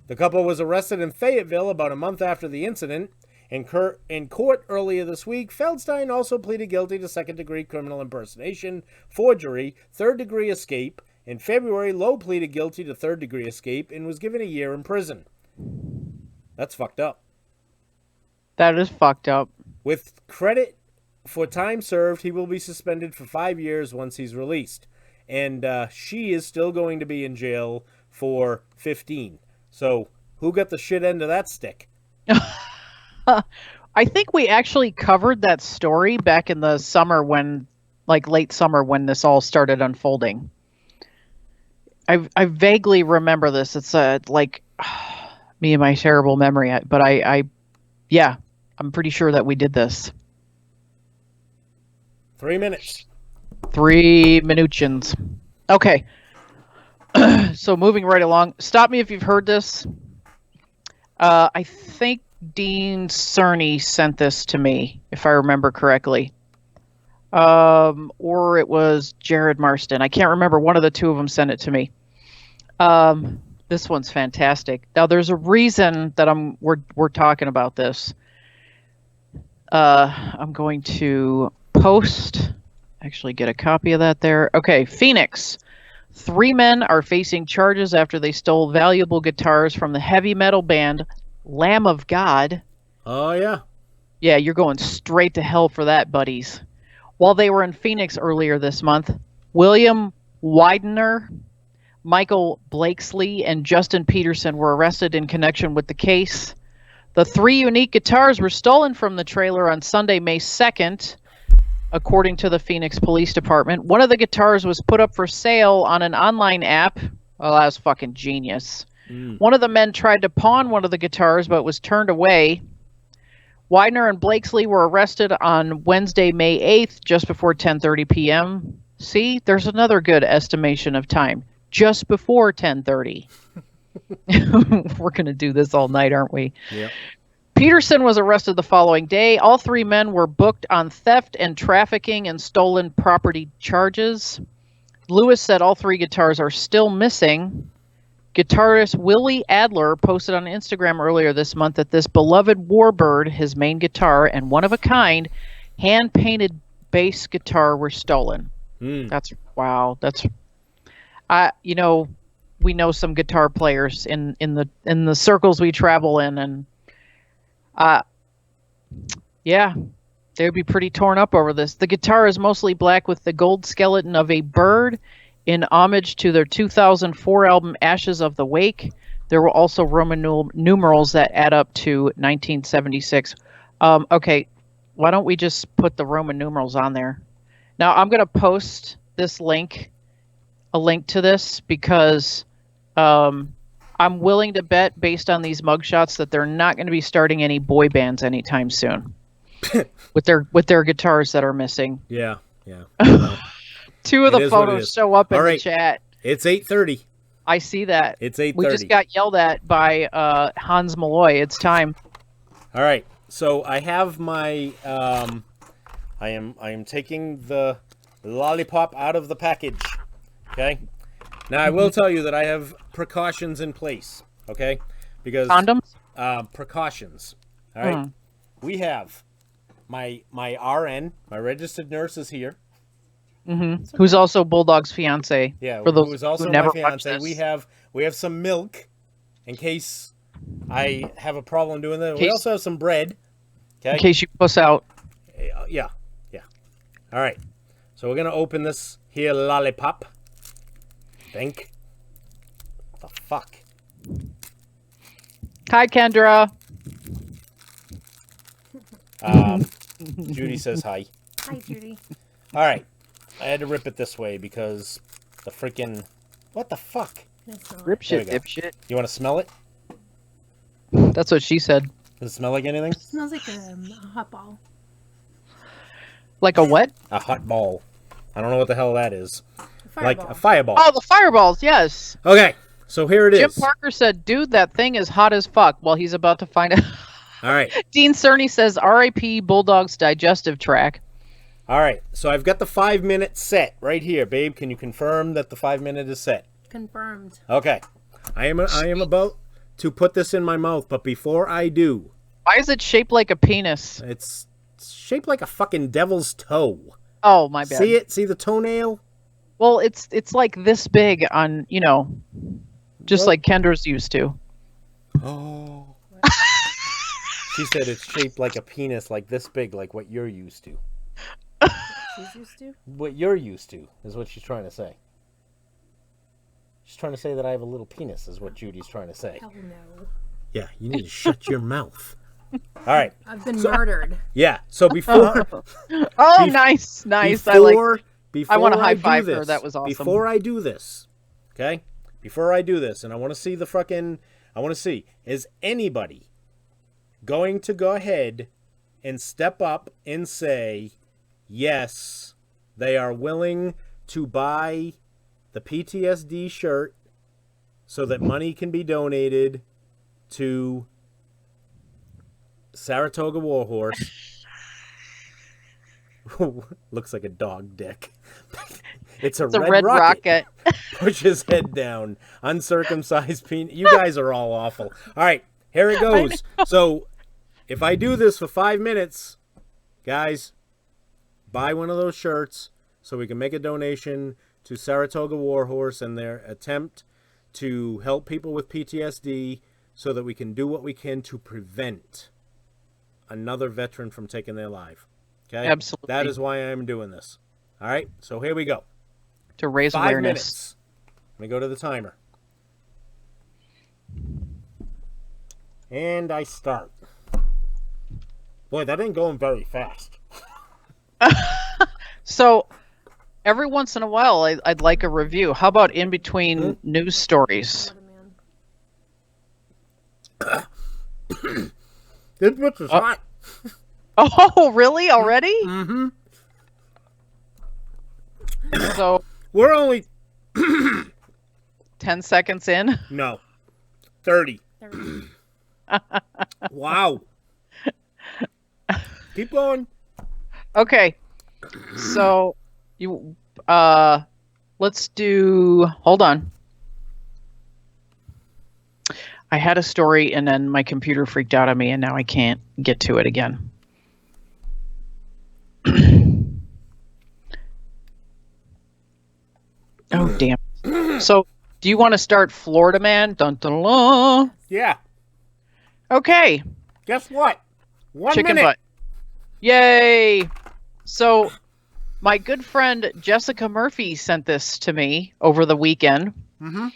D: The couple was arrested in Fayetteville about a month after the incident. In court earlier this week, Feldstein also pleaded guilty to second-degree criminal impersonation, forgery, third-degree escape. In February, Lowe pleaded guilty to third-degree escape and was given a year in prison. That's fucked up.
E: That is fucked up.
D: With credit for time served, he will be suspended for 5 years once he's released. And she is still going to be in jail for 15. So who got the shit end of that stick?
E: I think we actually covered that story back in the summer when, like late summer, when this all started unfolding. I vaguely remember this. It's like me and my terrible memory, but yeah, I'm pretty sure that we did this.
D: 3 minutes.
E: 3 minutions. Okay. So moving right along. Stop me if you've heard this. I think Dean Cerny sent this to me, if I remember correctly. Or it was Jared Marston. I can't remember. One of the two of them sent it to me. This one's fantastic. Now, there's a reason that we're talking about this. I'm going to actually get a copy of that there. Okay, Phoenix. 3 men are facing charges after they stole valuable guitars from the heavy metal band Lamb of God.
D: Oh, yeah.
E: Yeah, you're going straight to hell for that, buddies. While they were in Phoenix earlier this month, William Widener, Michael Blakesley, and Justin Peterson were arrested in connection with the case. The 3 unique guitars were stolen from the trailer on Sunday, May 2nd, according to the Phoenix Police Department. One of the guitars was put up for sale on an online app. Well, that was fucking genius. One of the men tried to pawn one of the guitars, but was turned away. Widener and Blakesley were arrested on Wednesday, May 8th, just before 10:30 p.m. See, there's another good estimation of time. Just before 10:30. We're going to do this all night, aren't we?
D: Yeah.
E: Peterson was arrested the following day. All 3 men were booked on theft and trafficking and stolen property charges. Lewis said all 3 guitars are still missing. Guitarist Willie Adler posted on Instagram earlier this month that this beloved Warbird, his main guitar, and one-of-a-kind hand-painted bass guitar were stolen. That's wow. That's, we know some guitar players in the circles we travel in, and yeah, they would be pretty torn up over this. The guitar is mostly black with the gold skeleton of a bird in homage to their 2004 album Ashes of the Wake. There were also Roman numerals that add up to 1976. Okay, why don't we just put the Roman numerals on there? Now I'm going to post this link, a link to this, because I'm willing to bet, based on these mugshots, that they're not going to be starting any boy bands anytime soon with their guitars that are missing.
D: Yeah.
E: Two of
D: It
E: the
D: is what it
E: photos
D: is.
E: show up in
D: All
E: the
D: right.
E: chat.
D: It's 8:30.
E: I see that.
D: It's 8:30.
E: We just got yelled at by Hans Malloy. It's time.
D: All right. So I have my I am taking the lollipop out of the package. Okay? Now I will tell you that I have precautions in place, okay? Because
E: Condoms?
D: Precautions. All right. We have my RN, my registered nurse is here.
E: Mm-hmm. Who's also Bulldog's fiance.
D: Yeah,
E: for those
D: who is also
E: who
D: my
E: never watched
D: fiance.
E: this.
D: We have some milk in case I have a problem doing that. We
E: Case-
D: also have some bread. Okay.
E: In case you puss out.
D: Yeah. All right. So we're gonna open this here lollipop. Think. The fuck.
E: Hi, Kendra.
D: Judy says hi.
A: Hi, Judy.
D: All right. I had to rip it this way because the freaking. What the fuck?
A: That's not
E: Rip
D: There
E: shit,
D: we go.
E: dipshit.
D: You want to smell it?
E: That's what she said.
D: Does it smell like anything?
A: smells like a hot ball.
E: Like a what?
D: A hot ball. I don't know what the hell that is.
A: Fireball.
D: Like a fireball.
E: Oh, the fireballs, yes.
D: Okay. So here it
E: Jim
D: is.
E: Parker said, dude, that thing is hot as fuck. Well, he's about to find out.
D: All right.
E: Dean Cerny says, R.I.P. Bulldog's digestive tract.
D: All right. So I've got the 5-minute set right here, babe. Can you confirm that the 5-minute is set?
A: Confirmed.
D: Okay. I am about to put this in my mouth, but before I do,
E: Why is it shaped like a penis?
D: it's shaped like a fucking devil's toe.
E: Oh, my bad.
D: See it? See the toenail?
E: Well, it's like this big on, just
D: Well-
E: like Kendra's used to.
D: Oh. She said it's shaped like a penis, like this big, like what you're used to.
A: She's used to.
D: What you're used to is what she's trying to say. She's trying to say that I have a little penis, is what Judy's trying to say.
A: Hell no.
D: Yeah, you need to shut your mouth. All right.
A: I've been murdered.
D: Yeah. So before
E: Oh,
D: Bef-
E: nice.
D: before
E: I want to
D: do
E: high five her.
D: this,
E: That was awesome.
D: Before I do this, okay? Before I do this, and I want to see is anybody going to go ahead and step up and say, yes, they are willing to buy the PTSD shirt so that money can be donated to Saratoga Warhorse. Looks like a dog dick. It's a red rocket. Push his head down. Uncircumcised penis. You guys are all awful. All right, here it goes. So, if I do this for 5 minutes, guys, buy one of those shirts so we can make a donation to Saratoga Warhorse and their attempt to help people with PTSD so that we can do what we can to prevent another veteran from taking their life. Okay?
E: Absolutely.
D: That is why I'm doing this. All right, so here we go.
E: To raise
D: 5
E: awareness.
D: minutes. Let me go to the timer. And I start. Boy, that ain't going very fast.
E: So, every once in a while, I'd like a review. How about in between news stories?
A: Man.
D: This bitch is hot.
E: Oh, really? Already?
D: Mm-hmm.
E: So,
D: We're only
E: 10 seconds in?
D: no 30. Wow. Keep going.
E: Okay. So, let's do, hold on. I had a story and then my computer freaked out on me and now I can't get to it again. Oh, damn. So, Do you want to start Florida Man? Dun, dun, dun.
D: Yeah.
E: Okay.
D: Guess what? 1
E: Chicken
D: minute.
E: butt. Yay. So my good friend Jessica Murphy sent this to me over the weekend.
D: Mm-hmm.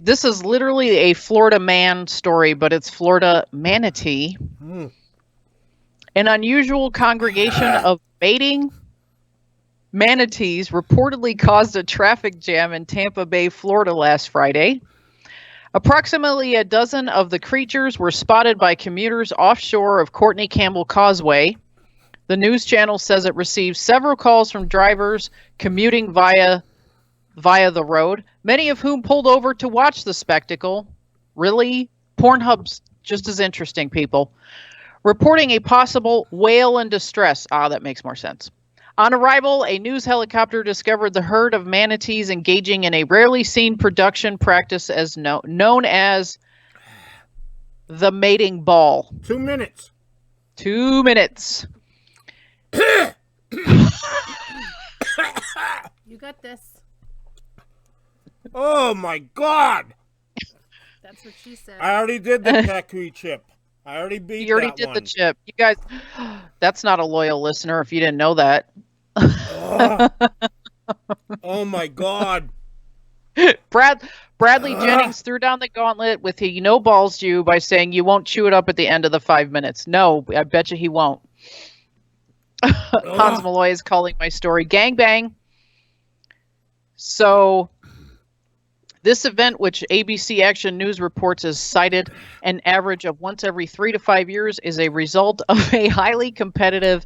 E: This is literally a Florida man story, but it's Florida manatee.
D: Mm.
E: An unusual congregation of mating manatees reportedly caused a traffic jam in Tampa Bay, Florida last Friday. Approximately a dozen of the creatures were spotted by commuters offshore of Courtney Campbell Causeway. The news channel says it received several calls from drivers commuting via the road, many of whom pulled over to watch the spectacle. Really? Pornhub's just as interesting, people. Reporting a possible whale in distress. Ah, that makes more sense. On arrival, a news helicopter discovered the herd of manatees engaging in a rarely seen production practice as known as the mating ball.
D: 2 minutes.
E: 2 minutes.
G: You got this.
D: Oh my God!
G: That's what she said.
D: I already did the Kakui chip. I already beat
E: You already
D: that
E: did
D: one.
E: the chip. You guys, that's not a loyal listener if you didn't know that.
D: Ugh. Oh my God!
E: Bradley Jennings threw down the gauntlet with he no-balls you by saying you won't chew it up at the end of the 5 minutes. No, I bet you he won't. Hans Malloy is calling my story gangbang. So this event, which ABC Action News reports has cited an average of once every 3 to 5 years, is a result of a highly competitive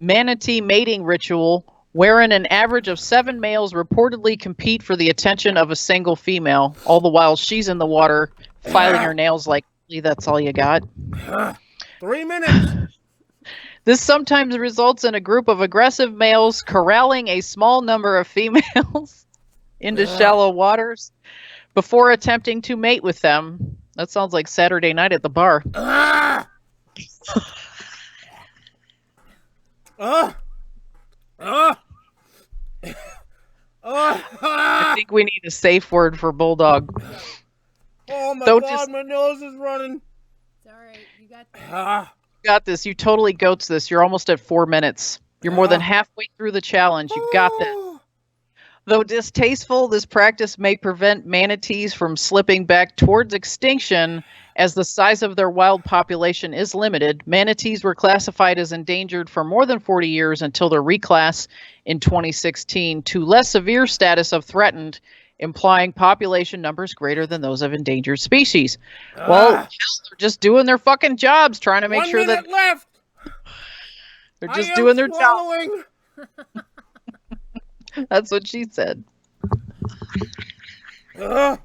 E: manatee mating ritual wherein an average of 7 males reportedly compete for the attention of a single female, all the while she's in the water filing her nails like, that's all you got.
D: 3 minutes.
E: This sometimes results in a group of aggressive males corralling a small number of females into shallow waters before attempting to mate with them. That sounds like Saturday night at the bar. I think we need a safe word for bulldog.
D: Oh my
E: Don't
D: God,
E: just-
D: my nose is running.
G: It's all right. You got this.
E: You got this. You totally goats this. You're almost at 4 minutes. You're more than halfway through the challenge. You got this. Though distasteful, this practice may prevent manatees from slipping back towards extinction as the size of their wild population is limited. Manatees were classified as endangered for more than 40 years until their reclass in 2016 to less severe status of threatened, implying population numbers greater than those of endangered species. Well, they're just doing their fucking jobs, trying to make
D: 1
E: sure
D: minute
E: that
D: left.
E: they're
D: I
E: just
D: am
E: doing their job.
D: swallowing.
E: That's what she said.
D: Woo.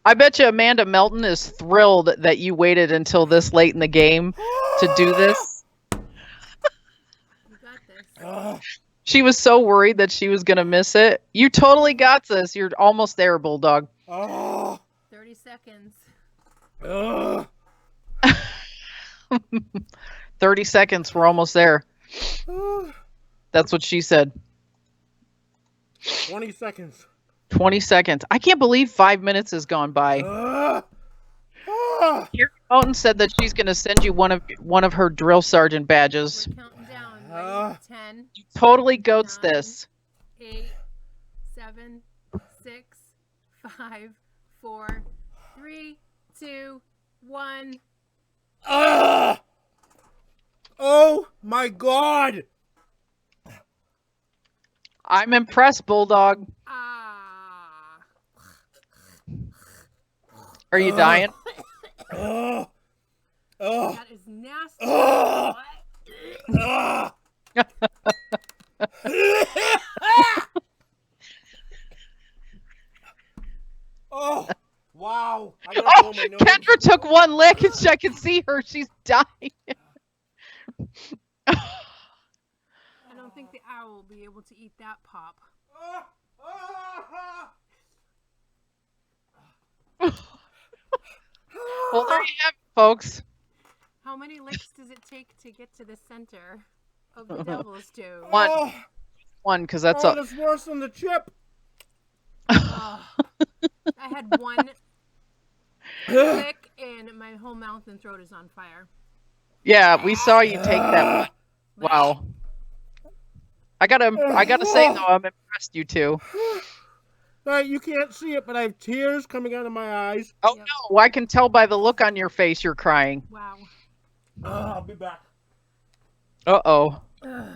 E: I bet you Amanda Melton is thrilled that you waited until this late in the game to do this.
G: You got this.
E: She was so worried that she was going to miss it. You totally got this. You're almost there, Bulldog.
G: 30 seconds.
E: 30 seconds. We're almost there. That's what she said.
D: 20 seconds.
E: 20 seconds. I can't believe 5 minutes has gone by. Here, Mountain said that she's going to send you one of her drill sergeant badges.
G: We're counting down. Ready? 10,
E: Totally goats this.
G: 8, 7, 6, 5, 4, 3, 2, 1.
D: Oh my God!
E: I'm impressed, Bulldog.
G: Ah.
E: Are you dying?
D: Oh.
G: That is nasty.
D: Oh, wow. I gotta
E: Oh,
D: blow my nose.
E: Kendra took one lick and I can see her. She's dying.
G: I don't think the owl will be able to eat that pop.
E: Well, there you have it, folks.
G: How many licks does it take to get to the center of the devil's stew?
E: One, because that's
D: Oh, that's worse than the chip.
G: Oh, I had one lick and my whole mouth and throat is on fire.
E: Yeah, we saw you take that one. Wow. I gotta say though, I'm impressed, you two.
D: You can't see it, but I have tears coming out of my eyes.
E: Oh
G: Yep.
E: no, I can tell by the look on your face you're crying.
G: Wow.
D: I'll be back.
E: Uh-oh.
G: Ugh.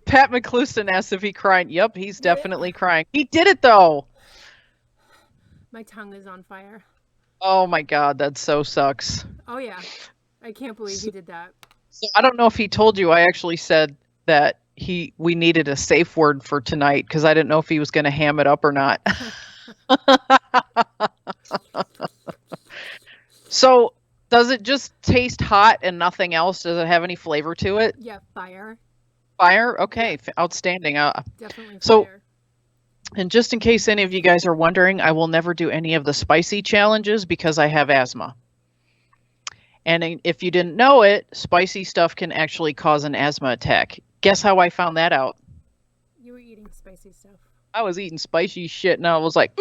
E: Pat McCluson asked if he cried. Yep, he's definitely crying. He did it though.
G: My tongue is on fire.
E: Oh my god, that so sucks.
G: Oh yeah. I can't believe he did that.
E: So I don't know if he told you. I actually said that we needed a safe word for tonight because I didn't know if he was going to ham it up or not. So does it just taste hot and nothing else? Does it have any flavor to it?
G: Yeah, fire.
E: Fire? Okay, outstanding.
G: Definitely
E: So-
G: fire.
E: And just in case any of you guys are wondering, I will never do any of the spicy challenges because I have asthma. And if you didn't know it, spicy stuff can actually cause an asthma attack. Guess how I found that out?
G: You were eating spicy stuff.
E: I was eating spicy shit and I was like,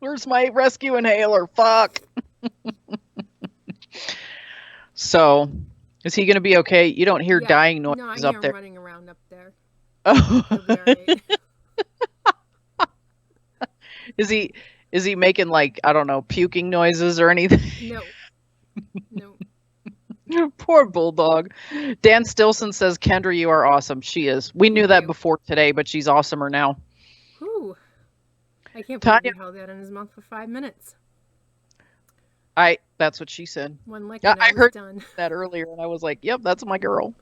E: where's my rescue inhaler? Fuck. So, is he going to be okay? You don't hear
G: Yeah.
E: dying
G: No, I
E: noises
G: hear
E: up
G: him
E: there.
G: running around up there.
E: Oh.
G: He'll be all right.
E: Is he making like, I don't know, puking noises or anything?
G: No.
E: Poor bulldog. Dan Stilson says, Kendra, you are awesome. She is. We knew
G: Thank
E: that
G: you.
E: before today, but she's awesomer now.
G: Whew. I can't believe
E: Tanya-
G: he held that in his mouth for 5 minutes.
E: That's what she said.
G: One lick
E: Yeah,
G: and I
E: I
G: was
E: heard
G: done.
E: that earlier and I was like, yep, that's my girl.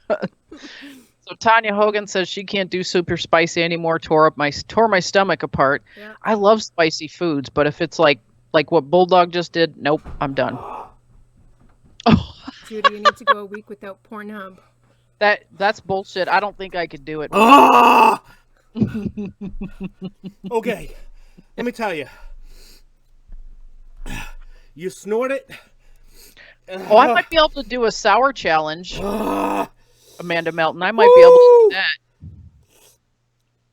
E: So Tanya Hogan says she can't do super spicy anymore, tore my stomach apart.
G: Yeah.
E: I love spicy foods, but if it's like what Bulldog just did, nope, I'm done. Oh,
G: Judy, you need to go a week without Pornhub.
E: that's bullshit. I don't think I could do it.
D: Ah! Okay, let me tell you. You snort it.
E: Oh, I might be able to do a sour challenge,
D: Ah!
E: Amanda Melton. I might be able to do that.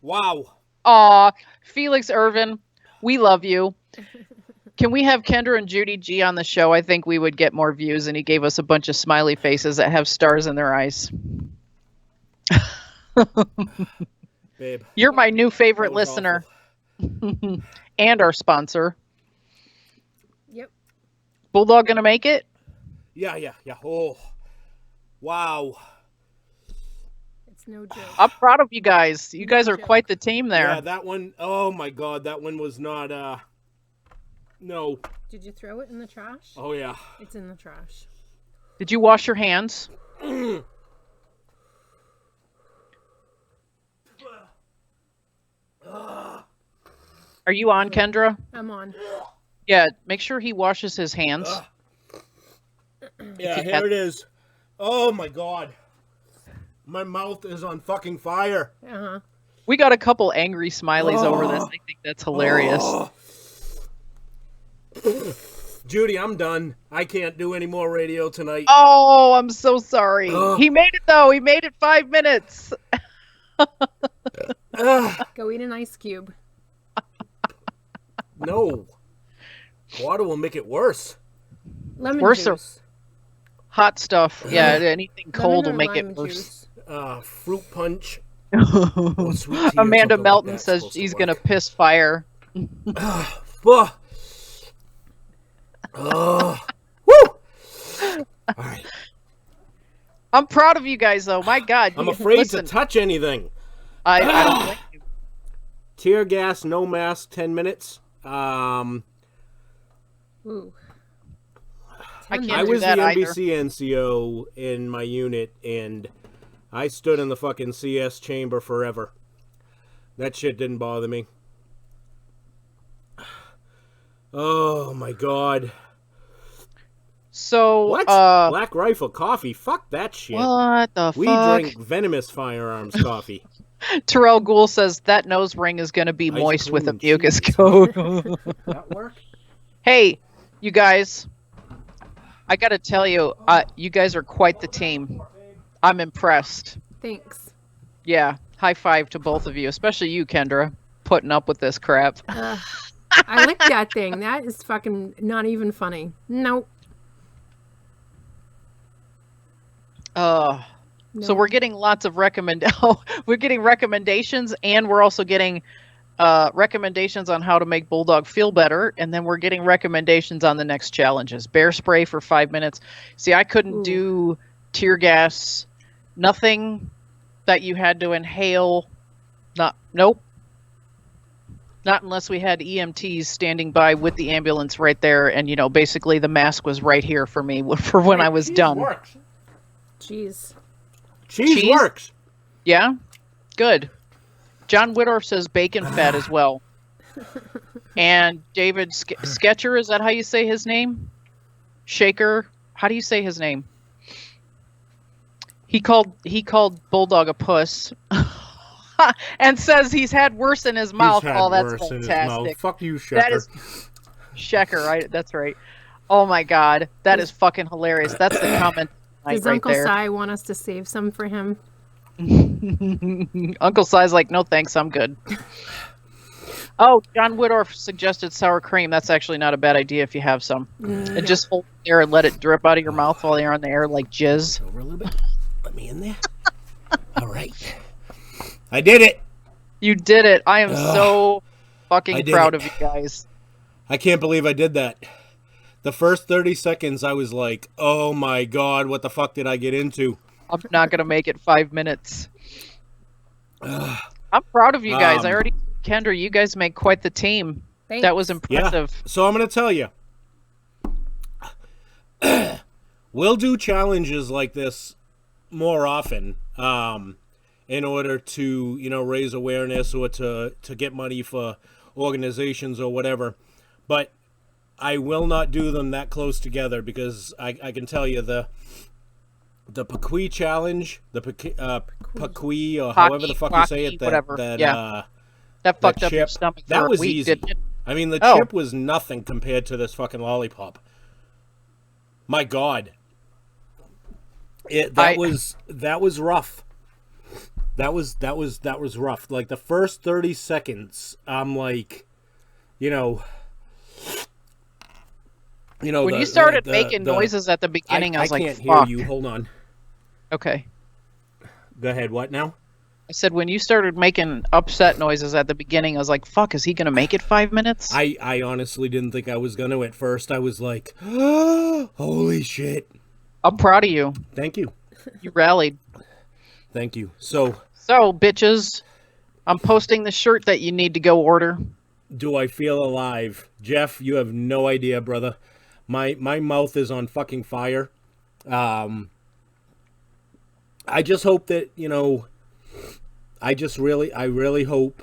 D: Wow.
E: Aw, Felix Irvin, we love you. Can we have Kendra and Judy G on the show? I think we would get more views, and he gave us a bunch of smiley faces that have stars in their eyes.
D: Babe.
E: You're my new favorite
D: that was
E: listener and our sponsor.
G: Yep.
E: Bulldog gonna make it?
D: Yeah. Oh. Wow.
G: It's no joke.
E: I'm proud of you guys. You guys are quite the team there.
D: Yeah, that one, oh my god, that one was not, no.
G: Did you throw it in the trash?
D: Oh yeah.
G: It's in the trash.
E: Did you wash your hands? Are you on, Kendra?
G: I'm on.
E: Yeah, make sure he washes his hands.
D: Yeah, here it is. Oh my god. My mouth is on fucking fire.
G: Uh-huh.
E: We got a couple angry smileys over this. I think that's hilarious.
D: Oh. Judy, I'm done. I can't do any more radio tonight.
E: Oh, I'm so sorry.
D: Ugh.
E: He made it though. He made it 5 minutes.
G: Go eat an ice cube.
D: No. Water will make it worse.
G: Lemon
E: Worse or-
G: juice.
E: Hot stuff. Yeah, anything cold will
G: Lemon or
E: make it
G: lime
E: worse.
G: juice.
D: Fruit punch. Oh, sweet tea or
E: Amanda
D: something
E: Melton
D: like that's
E: says
D: supposed to
E: she's
D: work.
E: going to piss fire.
D: Oh. Oh. Woo! All right.
E: I'm proud of you guys, though. My God.
D: I'm afraid
E: Listen,
D: to touch anything.
E: I don't blame you.
D: Tear gas, no mask, 10 minutes.
G: Ooh.
E: I can't
D: I
E: do
D: was the
E: that either.
D: NBC NCO in my unit, and I stood in the fucking CS chamber forever. That shit didn't bother me. Oh my god.
E: So,
D: What? Black Rifle coffee? Fuck that shit.
E: what the
D: We
E: fuck?
D: drink venomous firearms coffee.
E: Terrell Gould says that nose ring is going to be
D: Ice
E: moist
D: cream
E: with a
D: and
E: mucus
D: cheese.
E: coat.
D: That work?
E: Hey, you guys. I got to tell you, you guys are quite the team. I'm impressed.
G: Thanks.
E: Yeah, high five to both of you, especially you, Kendra, putting up with this crap.
G: I like that thing. That is fucking not even funny. Nope.
E: So
G: No.
E: we're getting lots of we're getting recommendations, and we're also getting recommendations on how to make Bulldog feel better, and then we're getting recommendations on the next challenges. Bear spray for 5 minutes. See, I couldn't do tear gas, nothing that you had to inhale. Nope. Not unless we had EMTs standing by with the ambulance right there, and basically the mask was right here for me for when I was done.
D: Works.
G: Jeez.
D: Cheese works.
E: Yeah, good. John Whittorf says bacon fat as well. And David Sketcher, is that how you say his name? Shaker, how do you say his name? He called Bulldog a puss. And says he's had worse in his mouth. That's fantastic.
D: Fuck you, Shecker.
E: That is Shecker, right? That's right. Oh my God, that is fucking hilarious. That's the comment.
G: Does
E: right
G: Uncle
E: there.
G: Si want us to save some for him?
E: Uncle Si's like, no thanks, I'm good. Oh, John Whittorf suggested sour cream. That's actually not a bad idea if you have some. And just hold it there and let it drip out of your mouth while you're on the air like jizz.
D: Over a little bit. Let me in there. All right. I did it.
E: You did it. I am so fucking proud of you guys.
D: I can't believe I did that. The first 30 seconds, I was like, oh my God, what the fuck did I get into?
E: I'm not going to make it 5 minutes. I'm proud of you guys. I already, Kendra, you guys make quite the team.
G: Thanks.
E: That was impressive.
D: Yeah. So I'm going to tell you. We'll do challenges like this more often in order to, raise awareness or to get money for organizations or whatever. But I will not do them that close together because I can tell you the Paqui challenge, the Paqui or however the fuck you say it,
E: that fucked up your stomach.
D: That was
E: week,
D: easy. I mean, the chip was nothing compared to this fucking lollipop. My God, that was rough. That was rough. Like the first 30 seconds, I'm like,
E: when you started making noises at the beginning, I was like,
D: I can't
E: fuck.
D: hear you. Hold on.
E: Okay.
D: Go ahead. What now?
E: I said, when you started making upset noises at the beginning, I was like, fuck, is he going to make it 5 minutes?
D: I honestly didn't think I was going to at first. I was like, oh, holy shit.
E: I'm proud of you.
D: Thank you.
E: You rallied.
D: Thank you. So,
E: bitches, I'm posting the shirt that you need to go order.
D: Do I feel alive? Jeff, you have no idea, brother. My mouth is on fucking fire. I just hope that, I really hope.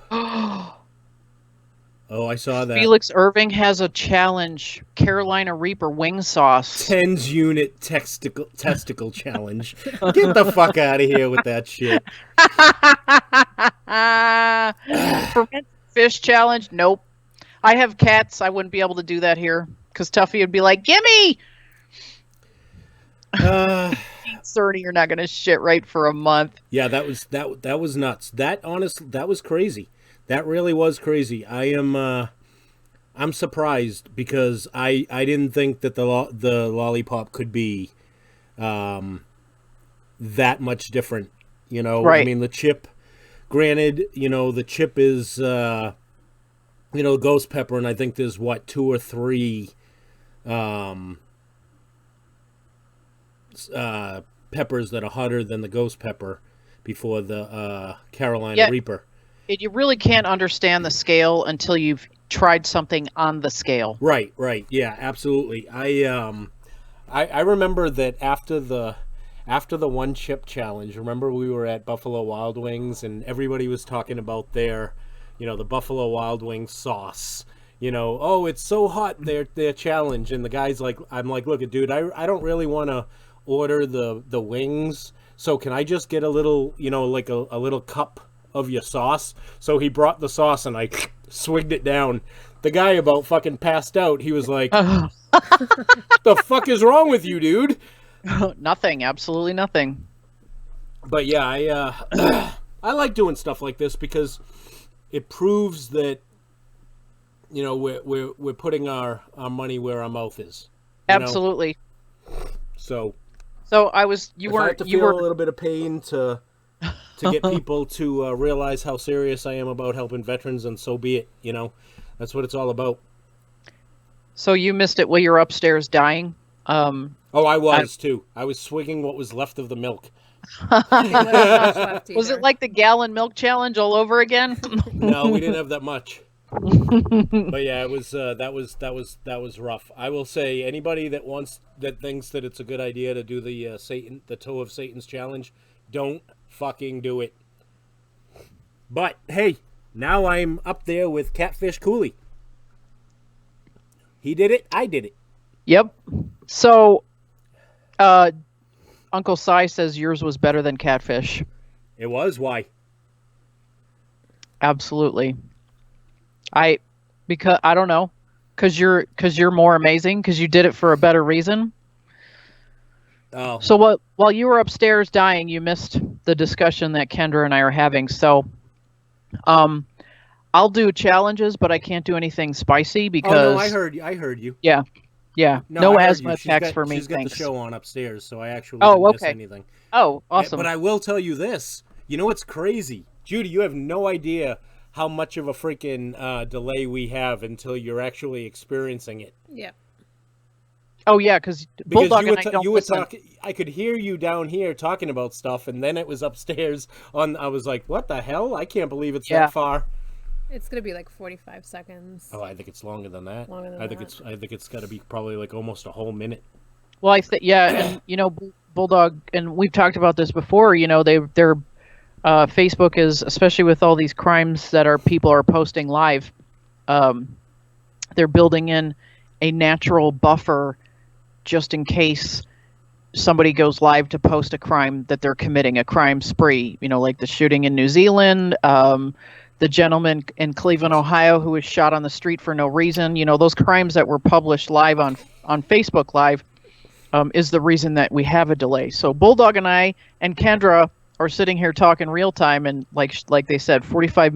D: Oh, I saw that.
E: Felix Irving has a challenge. Carolina Reaper wing sauce.
D: 10's unit testicle challenge. Get the fuck out of here with that shit.
E: Fermented fish challenge? Nope. I have cats. I wouldn't be able to do that here because Tuffy would be like, "Gimme!" Cerny, you're not gonna shit right for a month.
D: Yeah, that was nuts. That was crazy. That really was crazy. I'm surprised because I didn't think that the lollipop could be that much different.
E: Right.
D: I mean, the chip. Granted, the chip is ghost pepper, and I think there's 2 or 3 peppers that are hotter than the ghost pepper before the Carolina Reaper.
E: You really can't understand the scale until you've tried something on the scale.
D: Right. Yeah, absolutely. I remember that after the one chip challenge, remember we were at Buffalo Wild Wings and everybody was talking about their, the Buffalo Wild Wings sauce. Oh, it's so hot, their challenge. And the guy's like, I'm like, look, dude, I don't really want to order the wings. So can I just get a little, like a little cup of your sauce? So he brought the sauce and I swigged it down. The guy about fucking passed out. He was like, the fuck is wrong with you, dude?
E: Nothing. Absolutely nothing.
D: But yeah, I like doing stuff like this because it proves that, you know, we're putting our money where our mouth is. You know?
E: Absolutely.
D: So
E: I was you
D: if I have
E: weren't
D: to
E: you
D: feel a
E: were
D: little bit of pain to get people to realize how serious I am about helping veterans, and so be it. You know, that's what it's all about.
E: so you missed it while you were upstairs dying.
D: Oh, I was too. I was swigging what was left of the milk.
E: Was it like the gallon milk challenge all over again?
D: No, we didn't have that much. But yeah, it was that was rough. I will say, anybody that thinks that it's a good idea to do the toe of Satan's challenge, don't fucking do it. But hey, now I'm up there with Catfish Cooley. He did it. I did it.
E: Yep. So, Uncle Si says yours was better than Catfish.
D: It was. Why?
E: Absolutely. Because I don't know, because you're more amazing, because you did it for a better reason.
D: Oh.
E: So while you were upstairs dying, you missed the discussion that Kendra and I are having. So, I'll do challenges, but I can't do anything spicy because.
D: Oh no, I heard you.
E: Yeah. No
D: I heard
E: asthma
D: you.
E: attacks for me.
D: She's got
E: thanks.
D: the show on upstairs, so I actually
E: Oh,
D: didn't miss
E: okay.
D: anything.
E: Oh, awesome.
D: But I will tell you this. You know what's crazy? Judy, you have no idea how much of a freaking delay we have until you're actually experiencing it.
G: Yeah.
E: Oh yeah, because Bulldog and I don't
D: you were
E: listen.
D: talking. I could hear you down here talking about stuff, and then it was upstairs. I was like, "What the hell? I can't believe it's
E: Yeah.
D: that far."
G: It's gonna be like 45 seconds.
D: Oh, I think it's longer than that.
G: Longer than
D: I think
G: that.
D: it's got to be probably like almost a whole minute.
E: Well, and you know, Bulldog, and we've talked about this before. You know, their Facebook is, especially with all these crimes that people are posting live, they're building in a natural buffer just in case somebody goes live to post a crime that they're committing, a crime spree. You know, like the shooting in New Zealand. The gentleman in Cleveland, Ohio, who was shot on the street for no reason. You know, those crimes that were published live on Facebook Live is the reason that we have a delay. So Bulldog and I and Kendra are sitting here talking real time, and like they said, 45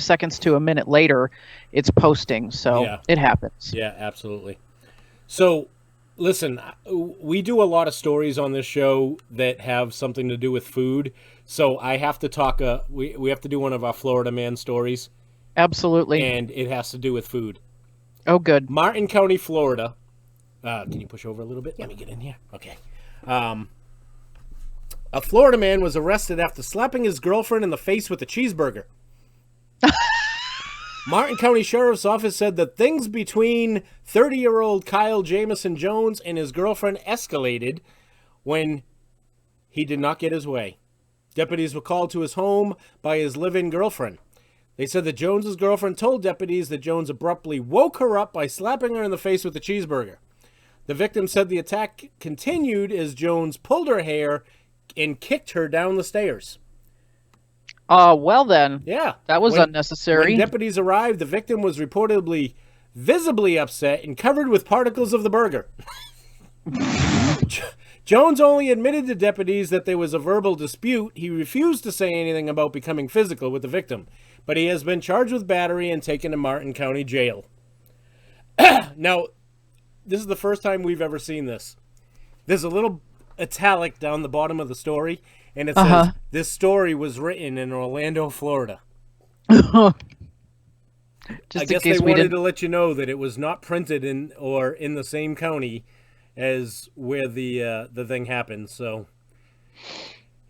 E: seconds to a minute later, it's posting. So
D: Yeah.
E: It happens.
D: Yeah, absolutely. So, listen, we do a lot of stories on this show that have something to do with food. So I have to talk. We have to do one of our Florida man stories,
E: Absolutely.
D: and it has to do with food.
E: Oh, good.
D: Martin County, Florida. Can you push over a little bit? Let me get in here. Okay. A Florida man was arrested after slapping his girlfriend in the face with a cheeseburger. Martin County Sheriff's Office said that things between 30-year-old Kyle Jamison Jones and his girlfriend escalated when he did not get his way. Deputies were called to his home by his live-in girlfriend. They said that Jones's girlfriend told deputies that Jones abruptly woke her up by slapping her in the face with a cheeseburger. The victim said the attack continued as Jones pulled her hair and kicked her down the stairs.
E: Well then.
D: Yeah.
E: That was unnecessary.
D: When deputies arrived, the victim was reportedly visibly upset and covered with particles of the burger. Jones only admitted to deputies that there was a verbal dispute. He refused to say anything about becoming physical with the victim, but he has been charged with battery and taken to Martin County Jail. Now, this is the first time we've ever seen this. There's a little italic down the bottom of the story, and it says, this story was written in Orlando, Florida.
E: Just
D: I guess they wanted to let you know that it was not printed in the same county as where the thing happened. So,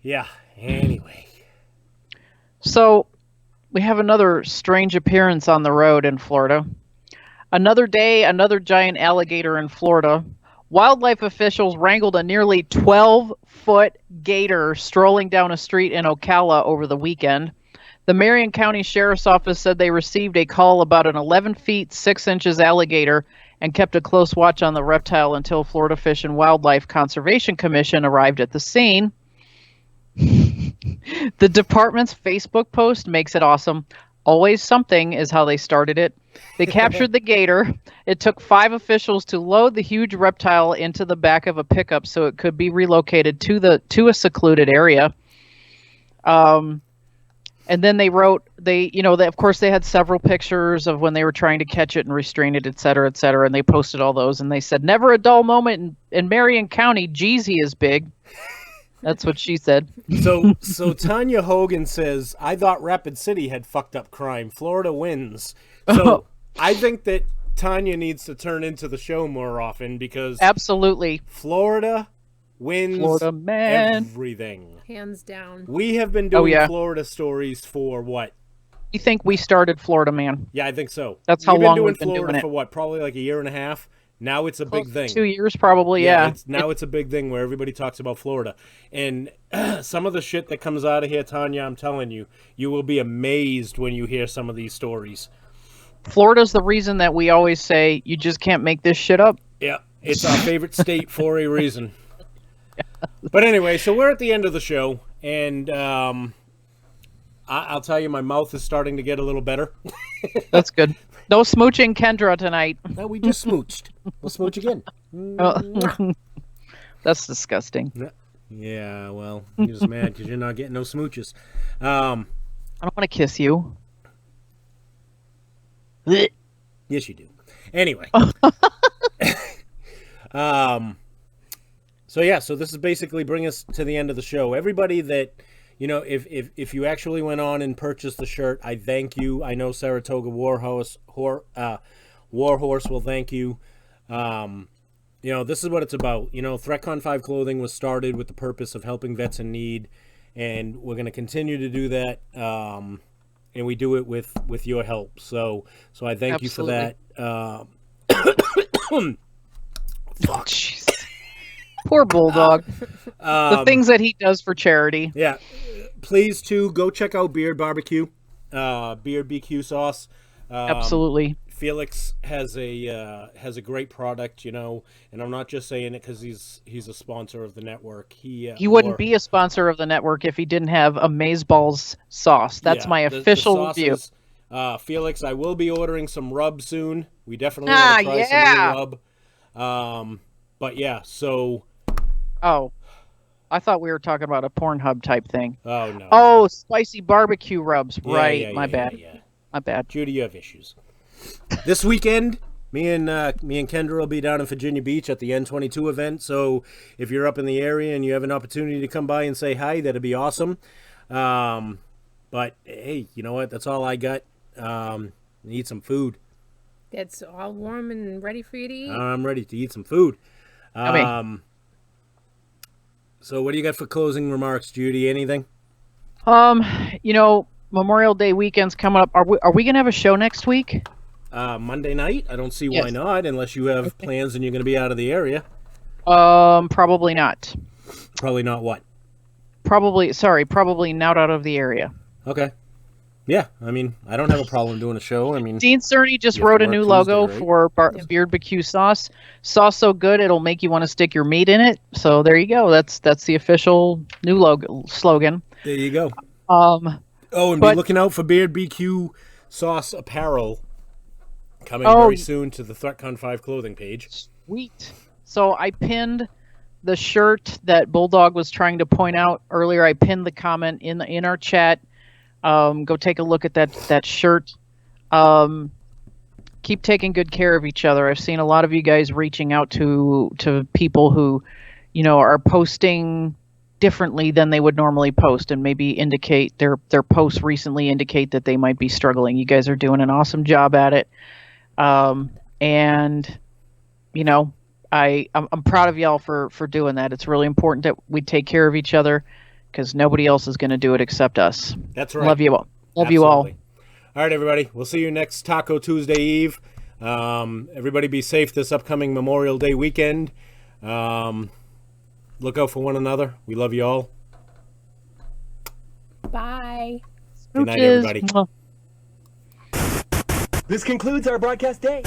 D: yeah. Anyway.
E: So, we have another strange appearance on the road in Florida. Another day, another giant alligator in Florida. Wildlife officials wrangled a nearly 12-foot gator strolling down a street in Ocala over the weekend. The Marion County Sheriff's Office said they received a call about an 11 feet 6 inches alligator and kept a close watch on the reptile until Florida Fish and Wildlife Conservation Commission arrived at the scene. The department's Facebook post makes it awesome. Always something is how they started it. They captured the gator. It took 5 officials to load the huge reptile into the back of a pickup so it could be relocated to a secluded area. And then they wrote, of course they had several pictures of when they were trying to catch it and restrain it, et cetera, and they posted all those, and they said, never a dull moment in Marion County, Jeezy is big. That's what she said.
D: So Tanya Hogan says, I thought Rapid City had fucked up crime. Florida wins. So I think that Tanya needs to turn into the show more often because
E: absolutely
D: Florida wins
E: Florida man.
D: Everything.
G: Hands down.
D: We have been doing Florida stories for what?
E: You think we started Florida man?
D: Yeah, I think so.
E: That's how long we've been
D: Florida
E: doing it.
D: For what? Probably like a year and a half. Now it's a big thing.
E: 2 years probably, yeah.
D: It's a big thing where everybody talks about Florida. And some of the shit that comes out of here, Tanya, I'm telling you, you will be amazed when you hear some of these stories.
E: Florida's the reason that we always say, you just can't make this shit up.
D: Yeah, it's our favorite state for a reason. But anyway, so we're at the end of the show, and I'll tell you, my mouth is starting to get a little better.
E: That's good. No smooching Kendra tonight.
D: No, we just smooched. We'll smooch again.
E: That's disgusting.
D: Yeah, well, you're just mad because you're not getting no smooches.
E: I don't want to kiss you.
D: Yes, you do. Anyway. So this is basically bring us to the end of the show. Everybody that, if you actually went on and purchased the shirt, I thank you. I know Saratoga Warhorse will thank you. This is what it's about. Threatcon 5 clothing was started with the purpose of helping vets in need, and we're going to continue to do that. And we do it with your help. So I thank you for that. Fuck.
E: Jeez. Poor Bulldog. The things that he does for charity.
D: Yeah. Please, too, go check out Beard Barbecue. Beard BQ sauce.
E: Absolutely.
D: Felix has a great product, and I'm not just saying it because he's a sponsor of the network. He
E: wouldn't be a sponsor of the network if he didn't have Amazeballs sauce. That's my official review.
D: Felix, I will be ordering some rub soon. We definitely want to try some new rub. But yeah, so.
E: Oh, I thought we were talking about a Pornhub type thing.
D: Oh no.
E: Oh, spicy barbecue rubs. Right. My bad.
D: Yeah.
E: My bad.
D: Judy, you have issues. This weekend, me and Kendra will be down in Virginia Beach at the N22 event. So if you're up in the area and you have an opportunity to come by and say hi, that'd be awesome. But hey, you know what? That's all I got. Eat some food.
G: It's all warm and ready for you to eat.
D: I'm ready to eat some food. So what do you got for closing remarks, Judy? Anything?
E: Memorial Day weekend's coming up. Are we gonna have a show next week?
D: Monday night? I don't see why not, unless you have plans and you're gonna be out of the area.
E: Probably not.
D: Probably not what?
E: Probably not out of the area.
D: Okay. Yeah, I mean, I don't have a problem doing a show. I mean,
E: Dean Cerny just wrote a new logo for Beard BQ sauce. Sauce so good it'll make you want to stick your meat in it. So there you go. That's the official new logo slogan.
D: There you go. And be looking out for Beard BQ sauce apparel coming very soon to the Threatcon 5 clothing page.
E: Sweet. So I pinned the shirt that Bulldog was trying to point out earlier. I pinned the comment in our chat. Go take a look at that shirt. Keep taking good care of each other. I've seen a lot of you guys reaching out to people who, are posting differently than they would normally post, and maybe indicate their posts recently indicate that they might be struggling. You guys are doing an awesome job at it. And I'm proud of y'all for doing that. It's really important that we take care of each other, because nobody else is going to do it except us.
D: That's right.
E: Love you all. Love you all.
D: All right, everybody. We'll see you next Taco Tuesday Eve. Everybody be safe this upcoming Memorial Day weekend. Look out for one another. We love you all.
G: Bye.
D: Good night, everybody.
E: Mwah.
H: This concludes our broadcast day.